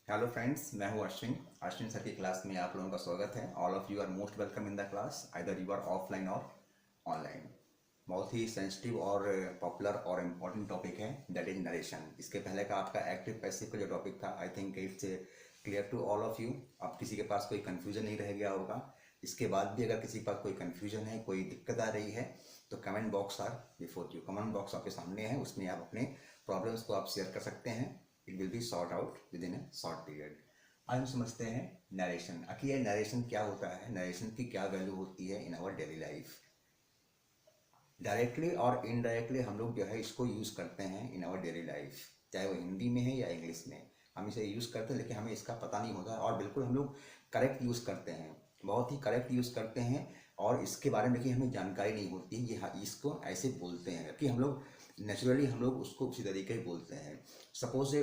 Hello friends, मैं हूं Ashwin sir की क्लास में आप लोगों का स्वागत है। All of you are most welcome in the class, either you are offline और ऑनलाइन। बहुत ही सेंसिटिव और पॉपुलर और इम्पोर्टेंट टॉपिक है, दैट इज नरेशन। इसके पहले का आपका एक्टिव पैसिव का जो टॉपिक था, I think it's clear to all of you. अब किसी के पास कोई कन्फ्यूजन नहीं रह गया होगा। इसके बाद भी अगर किसी के पास कोई कन्फ्यूजन है, कोई दिक्कत आ रही है, तो comment box are before you. Comment box आपके सामने है, उसमें आप अपने प्रॉब्लम्स को आप शेयर कर सकते हैं। It will be sort out with in A short period. आज हम समझते हैं नरेशन। आखिर ये नरेशन क्या होता है, नरेशन की क्या वैल्यू होती है in our daily life. Directly और इनडायरेक्टली हम लोग जो है इसको यूज़ करते हैं इन आवर डेली लाइफ, चाहे वो हिंदी में है या इंग्लिश में। हम इसे यूज़ करते हैं, लेकिन हमें इसका पता नहीं होता और बिल्कुल हम लोग करेक्ट यूज़ करते हैं, बहुत ही करेक्ट यूज़ करते हैं। और इसके बारे में कि हमें जानकारी नहीं होती ये, हाँ इसको ऐसे बोलते हैं कि हम लोग नेचुरली हम लोग उसको उसी तरीके ही बोलते हैं। सपोज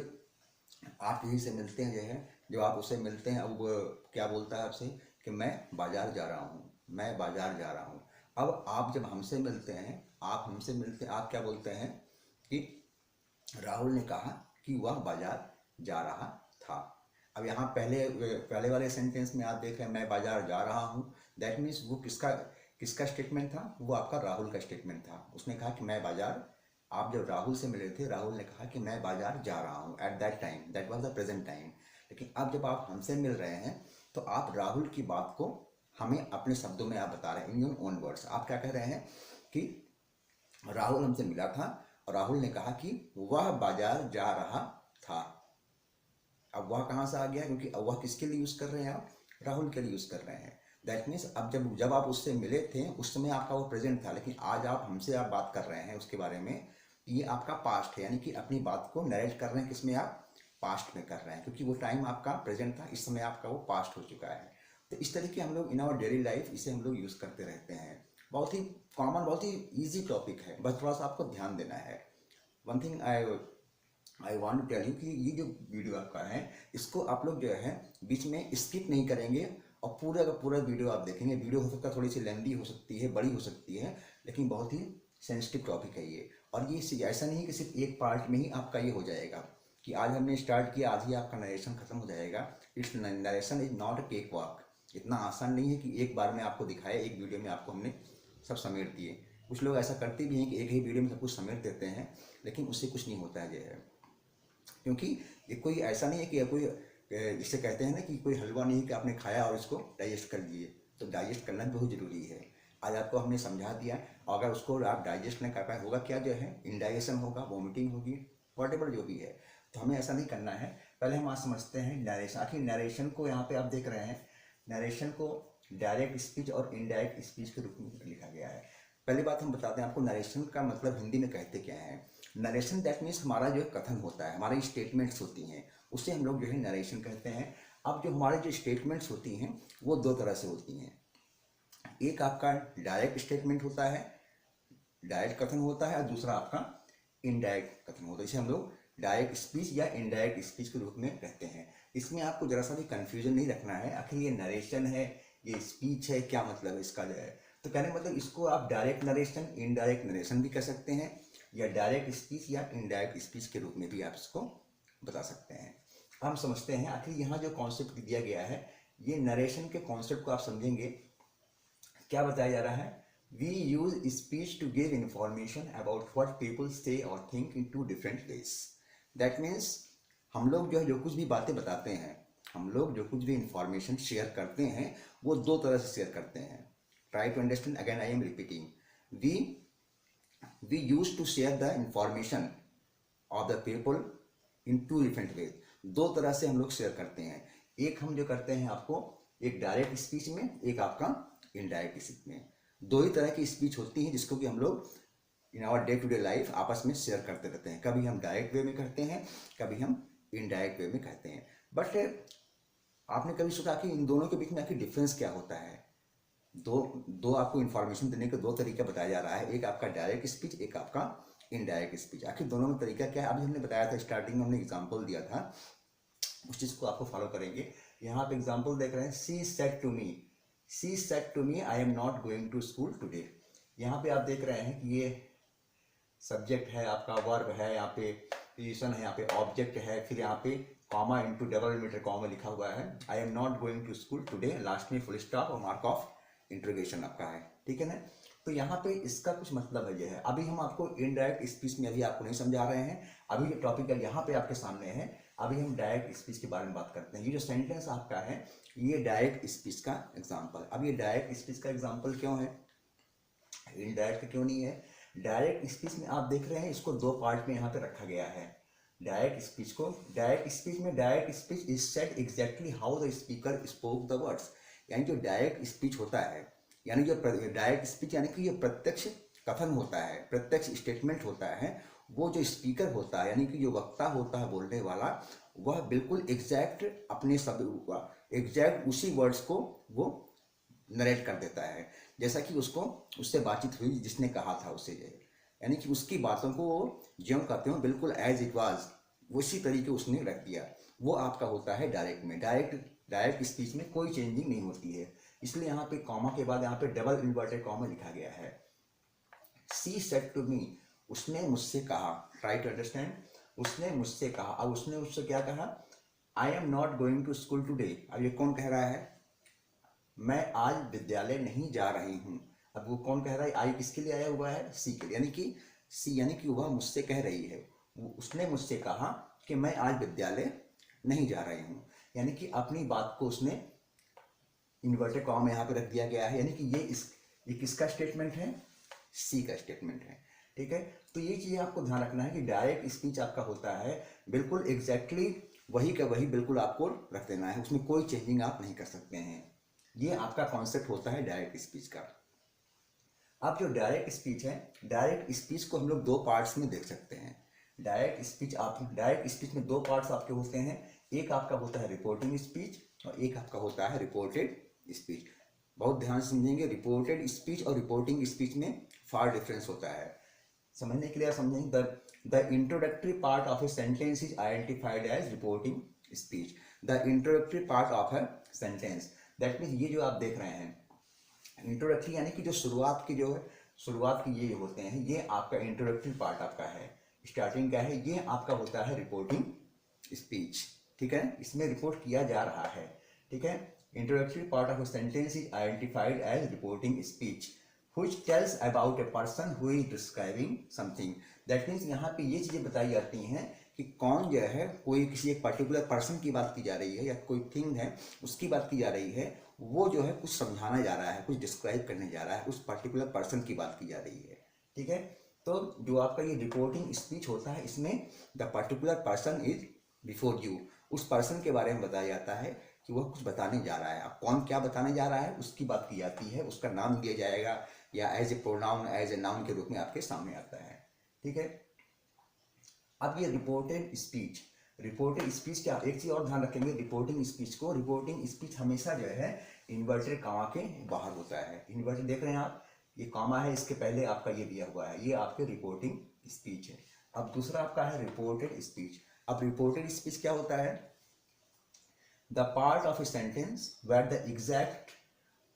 आप किसी से मिलते हैं, जो है जो आप उससे मिलते हैं, अब वो क्या बोलता है आपसे कि मैं बाजार जा रहा हूँ, मैं बाजार जा रहा हूँ। अब आप जब हमसे मिलते हैं, आप हमसे मिलते हैं, आप क्या बोलते हैं कि राहुल ने कहा कि वह बाजार जा रहा था। अब यहाँ पहले पहले वाले सेंटेंस में आप देख रहे हैं मैं बाजार जा रहा हूँ, दैट मीन्स वो किसका किसका स्टेटमेंट था, वो आपका राहुल का स्टेटमेंट था। उसने कहा कि मैं बाजार, आप जब राहुल से मिले थे, राहुल ने कहा कि मैं बाजार जा रहा हूँ at that time, that was the present time. लेकिन अब जब आप हमसे मिल रहे हैं, तो आप राहुल की बात को हमें अपने शब्दों में आप बता रहे हैं, इन योर ओन वर्ड्स। आप क्या कह रहे हैं कि राहुल हमसे मिला था और राहुल ने कहा कि वह बाजार जा रहा था। अब वह कहाँ से आ गया, क्योंकि अब वह किसके लिए यूज़ कर रहे हैं, आप राहुल के लिए यूज़ कर रहे हैं। दैट मीन्स अब जब जब आप उससे मिले थे उस समय आपका वो प्रेजेंट था, लेकिन आज आप हमसे आप बात कर रहे हैं उसके बारे में, ये आपका पास्ट है। यानी कि अपनी बात को नरेट कर रहे हैं, किसमें आप पास्ट में कर रहे हैं, क्योंकि वो टाइम आपका प्रेजेंट था, इस समय आपका वो पास्ट हो चुका है। तो इस तरीके हम लोग इन आवर डेली लाइफ इसे हम लोग यूज़ करते रहते हैं। बहुत ही कॉमन, बहुत ही ईजी टॉपिक है, बस थोड़ा सा आपको ध्यान देना है। One thing I want to tell you कि ये जो वीडियो आपका है, इसको आप लोग जो है बीच में स्किप नहीं करेंगे और पूरा का पूरा वीडियो आप देखेंगे। वीडियो हो सकता है थोड़ी सी लेंदी हो सकती है, बड़ी हो सकती है, लेकिन बहुत ही सेंसिटिव टॉपिक है ये। और ये ऐसा नहीं कि सिर्फ एक पार्ट में ही आपका ये हो जाएगा कि आज हमने स्टार्ट किया, आज ही आपका नरेशन खत्म हो जाएगा। It's narration is not a cake walk. इतना आसान नहीं है कि एक बार में आपको दिखाया, एक वीडियो में आपको हमने सब समेट दिए। कुछ लोग ऐसा करते भी हैं कि एक ही वीडियो में सब कुछ समेट देते हैं, लेकिन उससे कुछ नहीं होता है जो है। क्योंकि ये कोई ऐसा नहीं है कि कोई जिसे कहते हैं ना कि कोई हलवा नहीं है कि आपने खाया और इसको डाइजेस्ट कर लिए। तो डाइजेस्ट करना बहुत ज़रूरी है। आज आपको हमने समझा दिया, अगर उसको आप डाइजेस्ट नहीं कर पाए, होगा क्या जो है, इंडाइजेशन होगा, वॉमिटिंग होगी, वॉटेवर जो भी है। तो हमें ऐसा नहीं करना है। पहले हम आज समझते हैं नरेशन। आखिर नरेशन को यहाँ पे आप देख रहे हैं, नरेशन को डायरेक्ट स्पीच और इनडायरेक्ट स्पीच के रूप में लिखा गया है। पहली बात हम बताते हैं आपको नरेशन का मतलब हिंदी में कहते क्या है। नरेशन दैट मीन्स हमारा जो कथन होता है, हमारी स्टेटमेंट्स होती हैं, उसे हम लोग जो है नरेशन कहते हैं। अब जो हमारे जो स्टेटमेंट्स होती हैं वो दो तरह से होती हैं। एक आपका डायरेक्ट स्टेटमेंट होता है, डायरेक्ट कथन होता है, और दूसरा आपका इनडायरेक्ट कथन होता है। इसे हम लोग डायरेक्ट स्पीच या इनडायरेक्ट स्पीच के रूप में कहते हैं। इसमें आपको जरा सा भी कन्फ्यूजन नहीं रखना है, आखिर ये नरेशन है, ये स्पीच है, क्या मतलब है इसका जो है। तो कहने का मतलब इसको आप डायरेक्ट नरेशन, इनडायरेक्ट नरेशन भी कह सकते हैं, या डायरेक्ट स्पीच या इनडायरेक्ट स्पीच के रूप में भी आप इसको बता सकते हैं। हम समझते हैं आखिर यहाँ जो कॉन्सेप्ट दिया गया है, ये नरेशन के कॉन्सेप्ट को आप समझेंगे। क्या बताया जा रहा है, we use speech to give information about what people say और think in two different ways. That means हम लोग जो है जो कुछ भी बातें बताते हैं, हम लोग जो कुछ भी इंफॉर्मेशन शेयर करते हैं, वो दो तरह से शेयर करते हैं। Try to understand, again I am repeating, we we used to share the information of the people in two different ways। दो तरह से हम लोग शेयर करते हैं। एक हम जो करते हैं आपको, एक डायरेक्ट स्पीच में, एक आपका इनडायरेक्ट स्पीच में। दो ही तरह की स्पीच होती है जिसको कि हम लोग in our day to day life आपस में शेयर करते रहते हैं। कभी हम डायरेक्ट वे में करते हैं, कभी हम इनडायरेक्ट वे में कहते हैं। बट आपने कभी सोचा कि इन दोनों के बीच में आखिर डिफरेंस क्या होता है। दो दो आपको इन्फॉर्मेशन देने के दो तरीका बताया जा रहा है, एक आपका डायरेक्ट स्पीच, एक आपका इनडायरेक्ट स्पीच। आखिर दोनों में तरीका क्या है, अभी हमने बताया था, स्टार्टिंग में हमने एग्जांपल दिया था, उस चीज़ को आपको फॉलो करेंगे। यहाँ पे एग्जांपल देख रहे हैं, she said to me, she said to me I am not going to school today. यहाँ पे आप देख रहे हैं कि ये सब्जेक्ट है, आपका वर्ब है, यहाँ पे पोजीशन है, यहाँ पे ऑब्जेक्ट है, फिर यहाँ पे comma into double inverted comma लिखा हुआ है, I am not going to school today, last में फुल स्टॉप और मार्क ऑफ इंट्रोगेशन आपका है, ठीक है ना। तो यहाँ पे इसका कुछ मतलब है ये है। अभी हम आपको इनडायरेक्ट स्पीच में अभी आपको नहीं समझा रहे हैं, अभी जो टॉपिक है यहाँ पे आपके सामने है, अभी हम डायरेक्ट स्पीच के बारे में बात करते हैं। ये जो सेंटेंस आपका है ये डायरेक्ट स्पीच का एग्जाम्पल। अब ये डायरेक्ट स्पीच का एग्जाम्पल क्यों है, इनडायरेक्ट क्यों नहीं है? डायरेक्ट स्पीच में आप देख रहे हैं इसको दो पार्ट में यहाँ पे रखा गया है। डायरेक्ट स्पीच को, डायरेक्ट स्पीच में direct speech is said exactly how the speaker spoke the words. यानी जो डायरेक्ट स्पीच होता है, यानी जो डायरेक्ट स्पीच यानी कि ये प्रत्यक्ष कथन होता है, प्रत्यक्ष स्टेटमेंट होता है। वो जो स्पीकर होता है यानी कि जो वक्ता होता है बोलने वाला, वह बिल्कुल एग्जैक्ट अपने सब एग्जैक्ट उसी वर्ड्स को वो नरेट कर देता है जैसा कि उसको उससे बातचीत हुई जिसने कहा था उससे, यानी कि उसकी बातों को वो ज्यों कहते हो बिल्कुल एज इट वाज उसी तरीके उसने रख दिया। वो आपका होता है डायरेक्ट में। डायरेक्ट स्पीच में कोई चेंजिंग नहीं होती है, इसलिए यहाँ पे कॉमा के बाद यहाँ पे डबल इन्वर्टेड कॉमा लिखा गया है। सी सेड टू मी, उसने मुझसे कहा, ट्राई टू अंडरस्टैंड, उसने मुझसे कहा। अब उसने उससे क्या कहा, I am not going to school today. अब ये कौन कह रहा है, मैं आज विद्यालय नहीं जा रही हूँ। अब वो कौन कह रहा है, आई किसके लिए आया हुआ है, सी के लिए, यानी कि वह मुझसे कह रही है, उसने मुझसे कहा कि मैं आज विद्यालय नहीं जा रही हूँ। यानी कि अपनी बात को उसने इन्वर्टेड कॉमा यहाँ पे रख दिया गया है, यानी कि ये किसका स्टेटमेंट है, सी का स्टेटमेंट है, ठीक है। तो ये चीज़ आपको ध्यान रखना है कि डायरेक्ट स्पीच आपका होता है बिल्कुल एग्जैक्टली वही का वही बिल्कुल आपको रख देना है, उसमें कोई चेंजिंग आप नहीं कर सकते हैं। ये आपका कॉन्सेप्ट होता है डायरेक्ट स्पीच का। अब जो डायरेक्ट स्पीच है, डायरेक्ट स्पीच को हम लोग दो पार्ट्स में देख सकते हैं। डायरेक्ट स्पीच में दो पार्ट्स आपके होते हैं, एक आपका होता है रिपोर्टिंग स्पीच और एक आपका होता है रिपोर्टेड स्पीच। बहुत ध्यान से समझेंगे, रिपोर्टेड स्पीच और रिपोर्टिंग स्पीच में फार डिफरेंस होता है। समझने के लिए आप समझेंगे, the introductory part of a sentence is identified as reporting speech. The introductory part of a sentence, that means ये जो आप देख रहे हैं इंट्रोडक्टरी यानी कि जो शुरुआत की ये होते हैं, ये आपका इंट्रोडक्टरी पार्ट आपका है, स्टार्टिंग का है, ये आपका होता है रिपोर्टिंग स्पीच, ठीक है। इसमें रिपोर्ट किया जा रहा है, ठीक है। Introductory part of a sentence is identified as reporting speech which tells about a person who is describing something। that means यहाँ पे ये चीज़ें बताई जाती हैं कि कौन जो है, कोई किसी एक पर्टिकुलर पर्सन की बात की जा रही है या कोई थिंग है उसकी बात की जा रही है, वो जो है कुछ समझाना जा रहा है, कुछ डिस्क्राइब करने जा रहा है, उस पर्टिकुलर पर्सन की बात की जा रही है, ठीक है। तो जो आपका ये रिपोर्टिंग स्पीच होता है, इसमें the particular person is before you, उस पर्सन के बारे में बताया जाता है कि वह कुछ बताने जा रहा है। अब कौन क्या बताने जा रहा है उसकी बात की जाती है, उसका नाम दिया जाएगा या as a pronoun, as a noun के रूप में आपके सामने आता है, ठीक है। अब ये रिपोर्टेड स्पीच क्या, एक चीज और ध्यान रखेंगे रिपोर्टिंग स्पीच हमेशा जो है इन्वर्टेड कॉमा के बाहर होता है। इन्वर्टेड देख रहे हैं आप, ये कॉमा है, इसके पहले आपका ये दिया हुआ है, ये आपके रिपोर्टिंग स्पीच है। अब दूसरा आपका है रिपोर्टेड स्पीच। अब रिपोर्टेड स्पीच क्या होता है, the part of a sentence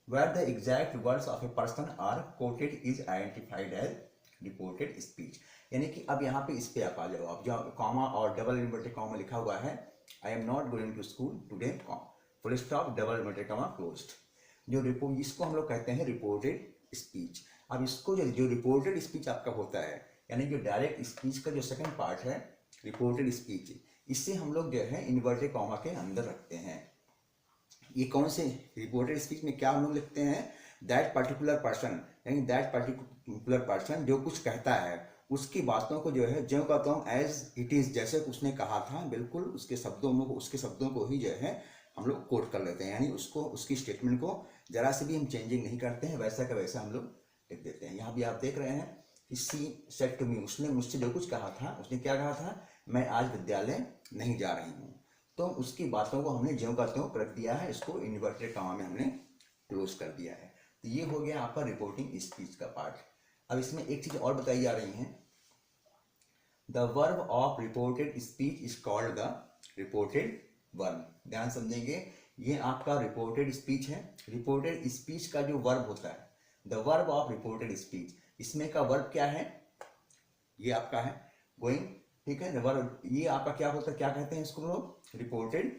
where the exact words of a person are quoted is identified as reported speech। यानी कि अब यहाँ पे इस पे आप आ जाओ, अब जो कॉमा और डबल इन्वर्टेड कॉमा लिखा हुआ है, I am not going to school today, full stop, double inverted comma closed, जो रिपोर्ट, इसको हम लोग कहते हैं रिपोर्टेड स्पीच। अब इसको जो रिपोर्टेड स्पीच आपका होता है, यानी जो डायरेक्ट स्पीच का जो सेकंड पार्ट है रिपोर्टेड स्पीच, इसे हम लोग जो है इन्वर्टेड कॉमा के अंदर रखते हैं। ये कौन से रिपोर्टेड स्पीच में क्या हम लोग लिखते हैं, दैट पर्टिकुलर पर्सन, यानी दैट पर्टिकुलर पर्सन जो कुछ कहता है उसकी बातों को जो है ज्यों कहता हूँ एज इट इज, जैसे उसने कहा था बिल्कुल उसके शब्दों को ही जो है हम लोग कोट कर लेते हैं, यानी उसकी स्टेटमेंट को जरा से भी हम चेंजिंग नहीं करते हैं, वैसा का वैसा हम लोग लिख देते हैं। यहाँ भी आप देख रहे हैं कि सी सेड टू मी, उसने मुझसे जो कुछ कहा था, उसने क्या कहा था, मैं आज विद्यालय नहीं जा रही हूँ, तो उसकी बातों को हमने ज्यों का त्यों रख दिया है, इसको इन्वर्टेड कॉमा में हमने क्लोज कर दिया है। तो ये हो गया आपका रिपोर्टिंग स्पीच का पार्ट। अब इसमें एक चीज और बताई जा रही है, the verb of reported speech is called the reported verb. ध्यान समझेंगे, ये आपका रिपोर्टेड स्पीच है। रिपोर्टेड स्पीच का जो वर्ब होता है, the verb of reported speech, इसमें का वर्ब क्या है, ये आपका है गोइंग ठीक है, वर्ब ये आपका क्या होता है, क्या कहते हैं इसको लोग, रिपोर्टेड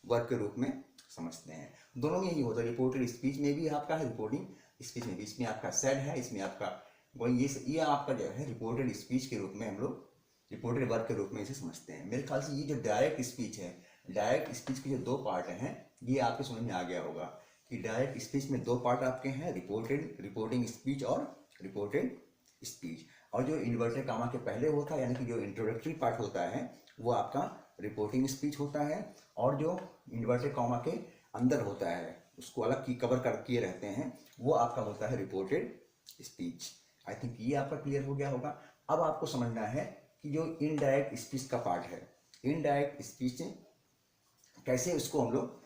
वर्ब के रूप में समझते हैं। दोनों में यही होता है, रिपोर्टेड स्पीच में भी आपका है, रिपोर्टिंग स्पीच में भी। इसमें आपका सेड है, इसमें आपका वही ये आपका जो है रिपोर्टेड स्पीच के रूप में हम लोग रिपोर्टेड वर्ब के रूप में इसे समझते हैं। मेरे ख्याल से ये जो डायरेक्ट स्पीच है, डायरेक्ट स्पीच के जो दो पार्ट हैं ये आपके समझ में आ गया होगा कि डायरेक्ट स्पीच में दो पार्ट आपके हैं, रिपोर्टिंग स्पीच और रिपोर्टेड स्पीच। और जो इन्वर्टेड कामा के पहले होता है, यानी कि जो इंट्रोडक्टरी पार्ट होता है वो आपका रिपोर्टिंग स्पीच होता है, और जो इन्वर्टेड कामा के अंदर होता है उसको अलग की कवर कर किए रहते हैं वो आपका होता है रिपोर्टेड स्पीच। आई थिंक ये आपका क्लियर हो गया होगा। अब आपको समझना है कि जो इनडायरेक्ट स्पीच का पार्ट है, इनडायरेक्ट स्पीच कैसे उसको हम लोग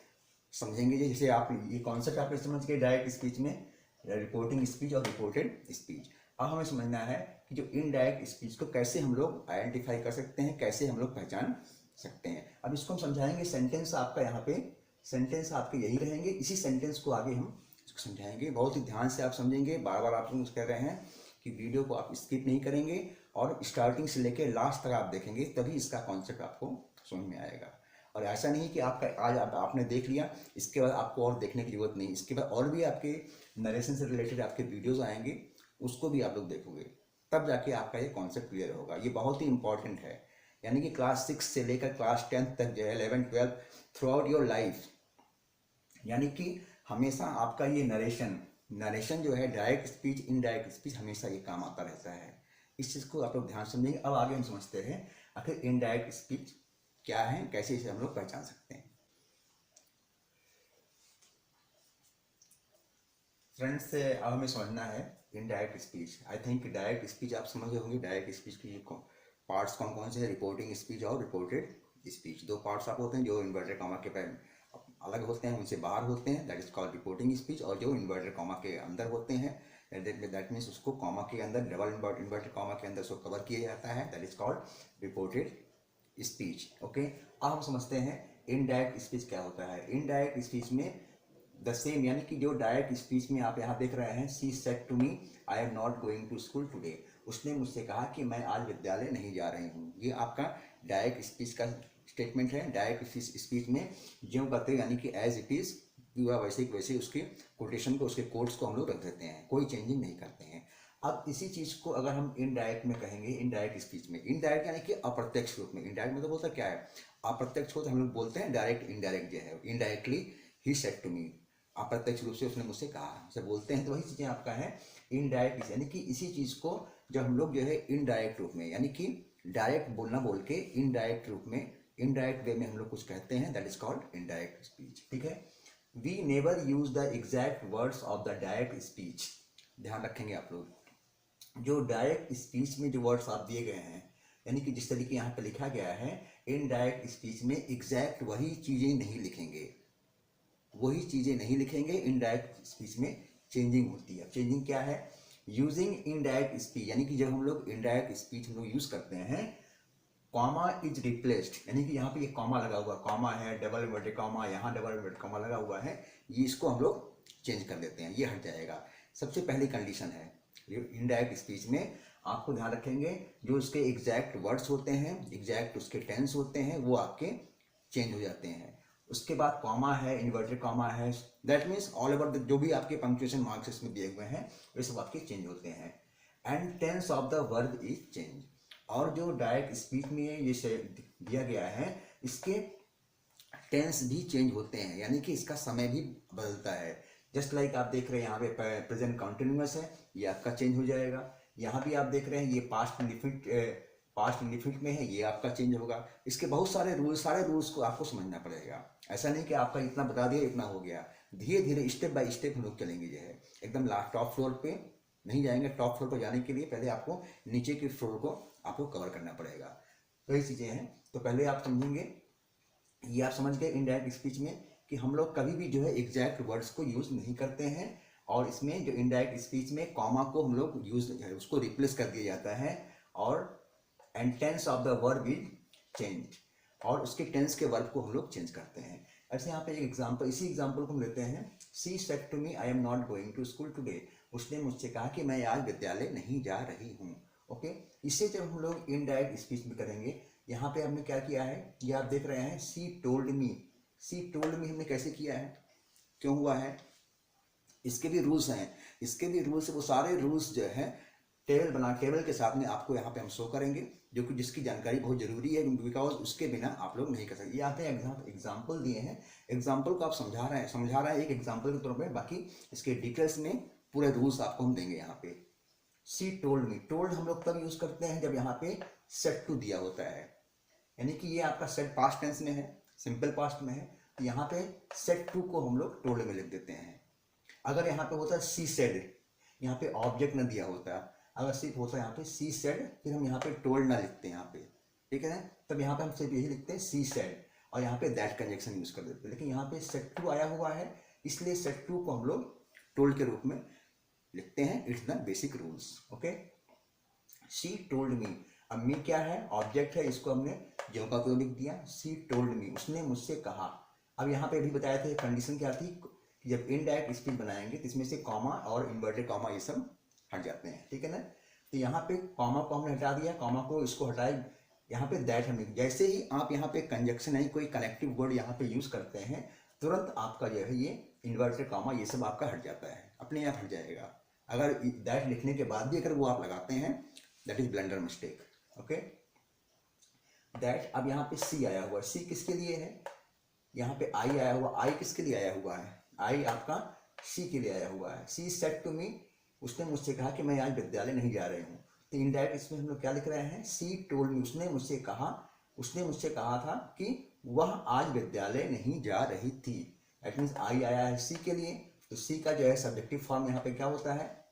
समझेंगे। जैसे आप ये कॉन्सेप्ट आपने समझ गए डायरेक्ट स्पीच में, रिपोर्टिंग स्पीच और रिपोर्टेड स्पीच। अब हमें समझना है कि जो इनडायरेक्ट स्पीच को कैसे हम लोग आइडेंटिफाई कर सकते हैं, कैसे हम लोग पहचान सकते हैं। अब इसको हम समझाएंगे, सेंटेंस आपका यहाँ पे सेंटेंस आपके यही रहेंगे, इसी सेंटेंस को आगे हम समझाएंगे। बहुत ही ध्यान से आप समझेंगे, बार बार आप कह रहे हैं कि वीडियो को आप स्किप नहीं करेंगे और स्टार्टिंग से लेकर लास्ट तक आप देखेंगे, तभी इसका कॉन्सेप्ट आपको समझ में आएगा। और ऐसा नहीं कि आपका आज आपने देख लिया, इसके बाद आपको और देखने की जरूरत नहीं, इसके बाद और भी आपके नरेशन से रिलेटेड आपके वीडियोज़ आएंगे, उसको भी आप लोग देखोगे, तब जाके आपका ये कॉन्सेप्ट क्लियर होगा। ये बहुत ही इंपॉर्टेंट है, यानी कि क्लास 6 से लेकर क्लास 10 तक जो है 11 12 थ्रू आउट योर लाइफ, यानी कि हमेशा आपका ये नरेशन जो है डायरेक्ट स्पीच इनडायरेक्ट स्पीच हमेशा ये काम आता रहता है। इस चीज़ को आप लोग ध्यान समझेंगे। अब आगे हम समझते हैं आखिर इनडायरेक्ट स्पीच क्या है, कैसे इसे हम लोग पहचान सकते हैं। फ्रेंड्स, अब हमें समझना है indirect speech. I think direct speech आप समझ गए होंगे, डायरेक्ट स्पीच की पार्ट्स कौन कौन से हैं, रिपोर्टिंग स्पीच और रिपोर्टेड स्पीच। दो पार्ट्स आप होते हैं, जो इन्वर्टेड कॉमा के अलग होते हैं, उनसे बाहर होते हैं, that is called reporting speech. और जो इन्वर्टेड कॉमा के अंदर होते हैं, दैट मीन्स उसको कॉमा के अंदर, डबल इन्वर्टेड कॉमा के अंदर उसको कवर किया जाता है, that is called reported speech. Okay, अब हम समझते हैं इनडायरेक्ट स्पीच क्या होता है। इनडायरेक्ट स्पीच में द सेम, यानी कि जो डायरेक्ट स्पीच में आप यहाँ देख रहे हैं, she said to me I am not going to school today, उसने मुझसे कहा कि मैं आज विद्यालय नहीं जा रही हूँ। ये आपका डायरेक्ट स्पीच का स्टेटमेंट है। डायरेक्ट स्पीच में जो करते हैं, यानी कि एज इट इज वैसे वैसे उसके कोटेशन को, उसके कोट्स को हम लोग रख देते हैं, कोई चेंजिंग नहीं करते हैं। अब इसी चीज़ को अगर हम इनडायरेक्ट में कहेंगे, इनडायरेक्ट स्पीच में, इनडायरेक्ट यानी कि अप्रत्यक्ष रूप में, इनडायरेक्ट मतलब होता क्या है, अप्रत्यक्ष को तो हम लोग बोलते हैं डायरेक्ट, इनडायरेक्ट जो है indirectly he said to me, अप्रत्यक्ष रूप से उसने मुझसे कहा, उसे बोलते हैं, तो वही चीज़ें आपका है इनडायरेक्ट। यानी कि इसी चीज़ को जब हम लोग जो है इनडायरेक्ट रूप में, यानी कि डायरेक्ट बोलना बोल के इनडायरेक्ट रूप में, इनडायरेक्ट वे में हम लोग कुछ कहते हैं, that is called indirect speech. ठीक है, we never use the exact words of the direct speech. ध्यान रखेंगे आप लोग, जो डायरेक्ट स्पीच में जो वर्ड्स आप दिए गए हैं, यानी कि जिस तरीके यहाँ पे लिखा गया है, इनडायरेक्ट स्पीच में एग्जैक्ट वही चीज़ें नहीं लिखेंगे, वही चीज़ें नहीं लिखेंगे। इनडायरेक्ट स्पीच में चेंजिंग होती है। चेंजिंग क्या है, यूजिंग इनडायरेक्ट स्पीच, यानी कि जब हम लोग इनडायरेक्ट स्पीच हम लोग यूज़ करते हैं, कॉमा इज रिप्लेस्ड, यानी कि यहाँ पे ये कॉमा लगा हुआ, कॉमा है, डबल इन्वर्टेड कॉमा, यहाँ डबल इन्वर्टेड कॉमा लगा हुआ है, ये इसको हम लोग चेंज कर देते हैं, ये हट जाएगा। सबसे पहली कंडीशन है इनडायरेक्ट स्पीच में, आपको ध्यान रखेंगे जो उसके एग्जैक्ट वर्ड्स होते हैं, एग्जैक्ट उसके टेंस होते हैं, वो आपके चेंज हो जाते हैं। उसके बाद कॉमा है, इन्वर्टेड कॉमा है, दैट मीन्स ऑल ओवर जो भी आपके पंक्चुएशन मार्क्स इसमें दिए हुए हैं वे सब आपके चेंज होते हैं। And tense of the verb is change, और जो डायरेक्ट स्पीच में ये दिया गया है, इसके टेंस भी चेंज होते हैं, यानी कि इसका समय भी बदलता है। जस्ट लाइक आप देख रहे हैं यहाँ पे प्रेजेंट कंटिन्यूअस है, ये आपका चेंज हो जाएगा। यहाँ भी आप देख रहे हैं ये पास्ट इंडिफिनिट में है, ये आपका चेंज होगा। इसके बहुत सारे रूल्स को आपको समझना पड़ेगा। ऐसा नहीं कि आपका इतना बता दिया इतना हो गया, धीरे धीरे स्टेप बाय स्टेप हम लोग चलेंगे। जो है एकदम टॉप फ्लोर पे नहीं जाएंगे, टॉप फ्लोर पर जाने के लिए पहले आपको नीचे के फ्लोर को आपको कवर करना पड़ेगा। कई चीज़ें हैं, तो पहले आप समझेंगे, ये आप समझ गए इनडायरेक्ट स्पीच में कि हम लोग कभी भी जो है एग्जैक्ट वर्ड्स को यूज़ नहीं करते हैं, और इसमें जो इनडायरेक्ट स्पीच में कॉमा को हम लोग यूज उसको रिप्लेस कर दिया जाता है, और and tense of the verb is change, और उसके टेंस के वर्ब को हम लोग चेंज करते हैं। ऐसे यहाँ पे एक एग्जाम्पल, इसी एग्जाम्पल को हम लेते हैं, she said to me I am not going to school today, उसने मुझसे कहा कि मैं आज विद्यालय नहीं जा रही हूँ। ओके, इससे जब हम लोग इनडायरेक्ट स्पीच में करेंगे, यहाँ पे हमने क्या किया है, ये आप देख रहे हैं सी टोल्ड मी। सी टोल्ड मी हमने कैसे किया है, क्यों हुआ है, इसके भी रूल्स हैं, इसके भी रूल्स, वो सारे रूल्स जो है टेबल के साथ में आपको यहाँ पे हम शो करेंगे, जो कि जिसकी जानकारी बहुत जरूरी है, बिकॉज उसके बिना आप लोग नहीं कर सकते। यहाँ पे एग्जाम्पल दिए हैं, एग्जाम्पल को आप समझा रहे हैं एक एग्जाम्पल के तौर पे, बाकी इसके डिटेल्स में पूरे रूल्स आपको हम देंगे। यहाँ पे सी टोल्ड मी, टोल्ड हम लोग तब यूज करते हैं जब यहाँ पे सेट टू दिया होता है, यानी कि ये आपका सेट पास्ट टेंस में है, सिंपल पास्ट में है, तो यहाँ पे सेट टू को हम लोग टोल्ड में लिख देते हैं। अगर यहाँ पे होता है सी सेड, यहाँ पे ऑब्जेक्ट ना दिया होता, अगर सिर्फ होता है यहाँ पे सी सेड, फिर हम यहाँ पे टोल्ड ना लिखते हैं यहाँ पे, ठीक है ना, तब यहाँ पे हम सिर्फ यही लिखते हैं सी सेड और यहाँ पे दैट कंजक्शन यूज कर देते हैं। लेकिन यहाँ पे सेट टू आया हुआ है, इसलिए सेट टू को हम लोग टोल्ड के रूप में लिखते हैं। It's the basic rules. Okay, she told मी, अब मी क्या है, ऑब्जेक्ट है, इसको हमने जो का क्यों लिख दिया, शी टोल्ड मी, उसने मुझसे कहा। अब यहाँ पे भी बताया था कंडीशन क्या थी, कि जब इनडायरेक्ट स्पीच बनाएंगे तो इसमें से कॉमा और इन्वर्टेड कॉमा ये सब हट जाते हैं, ठीक है ना। तो यहाँ पे कॉमा को हमने हटा दिया, कॉमा को इसको हटाए, यहाँ पे दैट हमने, जैसे ही आप यहाँ पे कंजक्शन है कोई कनेक्टिव वर्ड यहाँ पे यूज करते हैं, तुरंत आपका जो है ये इन्वर्टेड कॉमा ये सब आपका हट जाता है, अपने आप हट जाएगा। अगर दैट लिखने के बाद भी अगर वो आप लगाते हैं, that is blunder mistake. Okay, that, अब यहाँ पे सी आया हुआ है, सी किसके लिए है, यहाँ पे आई आया हुआ, आई किसके लिए आया हुआ है, आई आपका सी के लिए आया हुआ है। सी सेड टू मी, उसने मुझसे कहा कि मैं आज विद्यालय नहीं जा रही हूँ। तो इनडायरेक्ट इसमें हम लोग क्या लिख रहे हैं, सी टोल्ड मी, उसने मुझसे कहा था कि वह आज विद्यालय नहीं जा रही थी। दैट मीन्स आई आया है सी के लिए, तो सी का जो है सब्जेक्टिव फॉर्म यहाँ पे क्या होता है,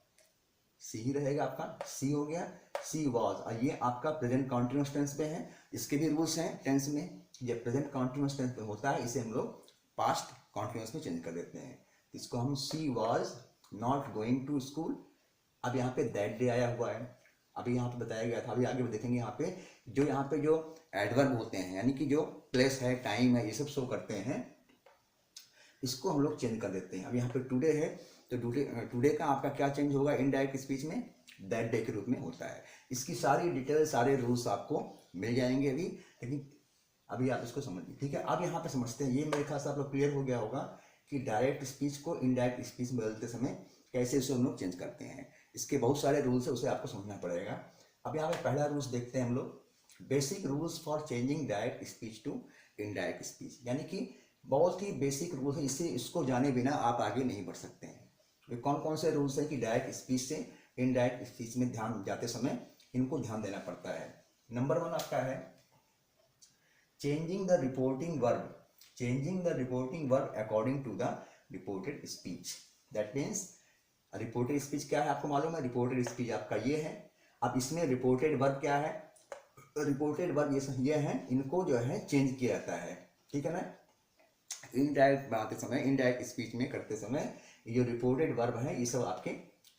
सी ही रहेगा आपका, सी हो गया, सी वॉज। और ये आपका प्रेजेंट कॉन्टिन्यूअस टेंस पे है, इसके भी रूल्स हैं टेंस में। जब प्रेजेंट कॉन्टिन्यूअस टेंस पे होता है इसे हम लोग पास्ट कॉन्टिन्यूअस में चेंज कर देते हैं। इसको हम she was not going to school. अब यहाँ पे दैट डे आया हुआ है, अभी यहाँ पे बताया गया था, अभी आगे देखेंगे यहाँ पे जो एडवर्ब होते हैं, यानी कि जो प्लेस है, टाइम है, ये सब शो करते हैं, इसको हम लोग चेंज कर देते हैं। अब यहाँ पे टुडे है, तो टुडे का आपका क्या चेंज होगा, इनडायरेक्ट स्पीच में दैट डे के रूप में होता है। इसकी सारी डिटेल, सारे रूल्स आपको मिल जाएंगे अभी, लेकिन अभी आप इसको समझिए, ठीक है। अब यहाँ पे समझते हैं, ये मेरे ख्याल से आप लोग क्लियर हो गया होगा कि डायरेक्ट स्पीच को इनडायरेक्ट स्पीच में बदलते समय कैसे उसे हम लोग चेंज करते हैं। इसके बहुत सारे रूल्स है, उसे आपको समझना पड़ेगा। अब यहाँ पे पहला रूल्स देखते हैं हम लोग, basic rules for changing direct speech to indirect speech, यानी कि बहुत ही बेसिक रूल्स है, इसको जाने बिना आप आगे नहीं बढ़ सकते हैं। तो कौन कौन से रूल्स हैं कि डायरेक्ट स्पीच से इनडायरेक्ट स्पीच में ध्यान जाते समय इनको ध्यान देना पड़ता है। नंबर 1 आपका है changing the reporting verb according to the reported speech. That means reported speech क्या है आपको मालूम है, रिपोर्टेड स्पीच आपका ये है। अब इसमें रिपोर्टेड वर्ब क्या है, रिपोर्टेड वर्ब ये है, इनको जो है चेंज किया जाता है, ठीक है ना। इनडायरेक्ट बनाते समय, इनडायरेक्ट स्पीच में करते समय ये जो रिपोर्टेड वर्ब है ये सब आपके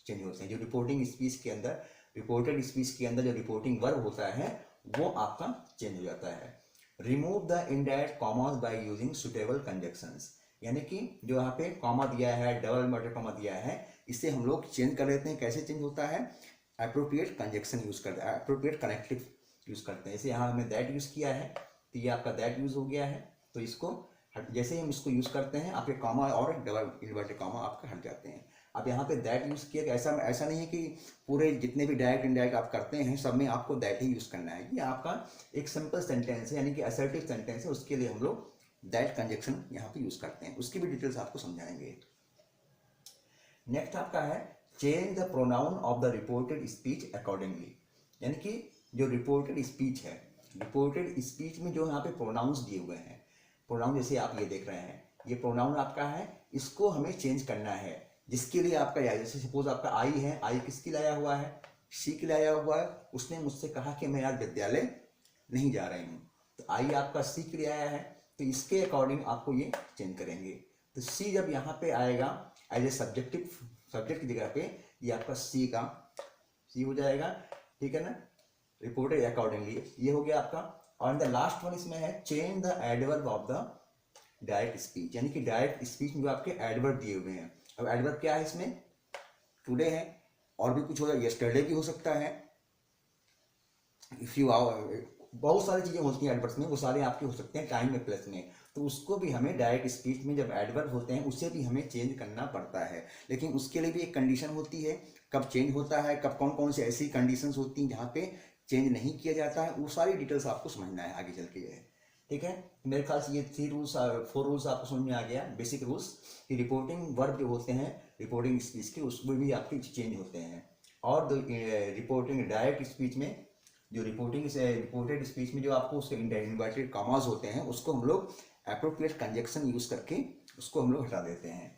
चेंज होते हैं। जो रिपोर्टिंग स्पीच के अंदर, रिपोर्टेड स्पीच के अंदर जो रिपोर्टिंग वर्ब होता है वो आपका चेंज हो जाता है। Remove the indirect commas by using suitable conjunctions, यानी कि जो यहाँ पे कॉमा दिया है, डबल इन्वर्टेड कॉमा दिया है, इसे हम लोग चेंज कर लेते हैं। कैसे चेंज होता है, एप्रोप्रिएट कंजक्शन यूज करते हैं, एप्रोप्रिएट कनेक्टिव यूज करते हैं। जैसे यहाँ हमने दैट यूज किया है, तो ये आपका दैट यूज हो गया है, तो इसको जैसे ही हम इसको यूज करते हैं आपके कॉमा और डबल इन्वर्टेड कॉमा आपके हट जाते हैं। अब यहाँ पे दैट यूज किया, ऐसा नहीं है कि पूरे जितने भी डायरेक्ट इनडायरेक्ट आप करते हैं सब में आपको दैट ही यूज करना है। ये आपका एक सिंपल सेंटेंस है, यानी कि असर्टिव सेंटेंस है, उसके लिए हम लोग दैट कंजक्शन यहाँ पे यूज करते हैं। उसकी भी डिटेल्स आपको समझाएंगे। नेक्स्ट आपका है change the pronoun of the reported speech accordingly, यानी कि जो रिपोर्टेड स्पीच है, रिपोर्टेड स्पीच में जो यहाँ पे प्रोनाउंस दिए हुए हैं, प्रोनाउन जैसे आप ये देख रहे हैं, ये प्रोनाउन आपका है, इसको हमें चेंज करना है। जिसके लिए आपका, जैसे सपोज आपका आई है, आई किसके लिए आया हुआ है, सी के लिए आया हुआ है। उसने मुझसे कहा कि मैं आज विद्यालय नहीं जा रही हूँ, तो आई आपका सी के लिए आया है, तो इसके अकॉर्डिंग आपको ये चेंज करेंगे। तो सी जब यहाँ पे आएगा एज ए सब्जेक्ट की जगह पे, ये आपका सी हो जाएगा, ठीक है ना, रिपोर्टेड अकॉर्डिंगली, ये हो गया आपका। और द लास्ट वन इसमें है change the adverb of the direct speech, यानी कि डायरेक्ट स्पीच में जो आपके एडवर्ब दिए हुए हैं। अब एडवर्ब क्या है इसमें, टुडे है, और भी कुछ हो, यस्टरडे भी हो सकता है, इफ यू बहुत सारी चीज़ें होती हैं एडवर्ब्स में, वो सारे आपके हो सकते हैं टाइम में प्लस में, तो उसको भी हमें डायरेक्ट स्पीच में जब एडवर्ब होते हैं उसे भी हमें चेंज करना पड़ता है। लेकिन उसके लिए भी एक कंडीशन होती है, कब चेंज होता है, कब कौन कौन सी ऐसी कंडीशंस होती हैं जहाँ पे चेंज नहीं किया जाता है, वो सारी डिटेल्स आपको समझना है आगे चल के है। ठीक है, मेरे ख्याल से ये 4 रूल्स आपको समझ में आ गया, बेसिक रूल्स कि रिपोर्टिंग वर्ब जो होते हैं रिपोर्टिंग स्पीच के, उसमें भी आपके चेंज होते हैं। और रिपोर्टिंग डायरेक्ट स्पीच में, जो रिपोर्टिंग से रिपोर्टेड स्पीच में जो आपको उसके इन्वर्टेड कॉमास होते हैं उसको हम लोग एप्रोप्रिएट कंजक्शन यूज करके उसको हम लोग हटा देते हैं।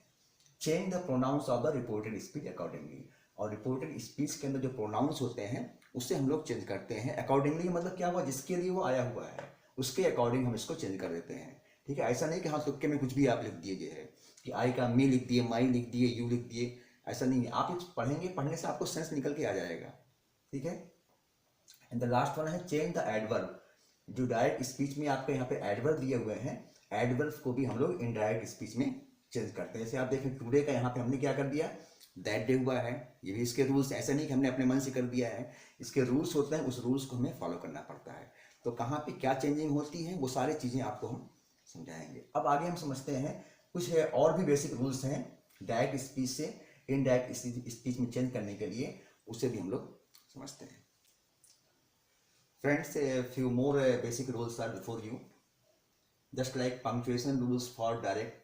Change the pronounce of the reported speech accordingly, और रिपोर्टेड स्पीच के अंदर जो प्रोनाउंस होते हैं उससे हम लोग चेंज करते हैं अकॉर्डिंगली, मतलब क्या हुआ, जिसके लिए वो आया हुआ है उसके अकॉर्डिंग हम इसको चेंज कर देते हैं। ठीक है, ऐसा नहीं कि हाँ तुक्के में कुछ भी आप लिख दिए है कि आई का मी लिख दिए, माई लिख दिए, यू लिख दिए, ऐसा नहीं है। आप ये पढ़ेंगे, पढ़ने से आपको सेंस निकल के आ जाएगा। ठीक है, एंड द लास्ट वन है चेंज द एडवर्ब। जो डायरेक्ट स्पीच में आपके यहाँ पे एडवर्ब दिए हुए हैं, एडवर्ब को भी हम लोग इनडायरेक्ट स्पीच में चेंज करते हैं। जैसे आप देखें टुडे का यहाँ पे हमने क्या कर दिया, दैट डे हुआ है, ये भी इसके रूल्स, ऐसा नहीं कि हमने अपने मन से कर दिया है, इसके रूल्स होते हैं, उस रूल्स को हमें फॉलो करना पड़ता है। तो कहाँ पे क्या चेंजिंग होती है वो सारी चीज़ें आपको हम समझाएंगे। अब आगे हम समझते हैं कुछ है और भी बेसिक रूल्स हैं डायरेक्ट स्पीच से इनडायरेक्ट स्पीच में चेंज करने के लिए, उसे भी हम लोग समझते हैं। Friends, a few more basic rules are before you. Just like punctuation rules for direct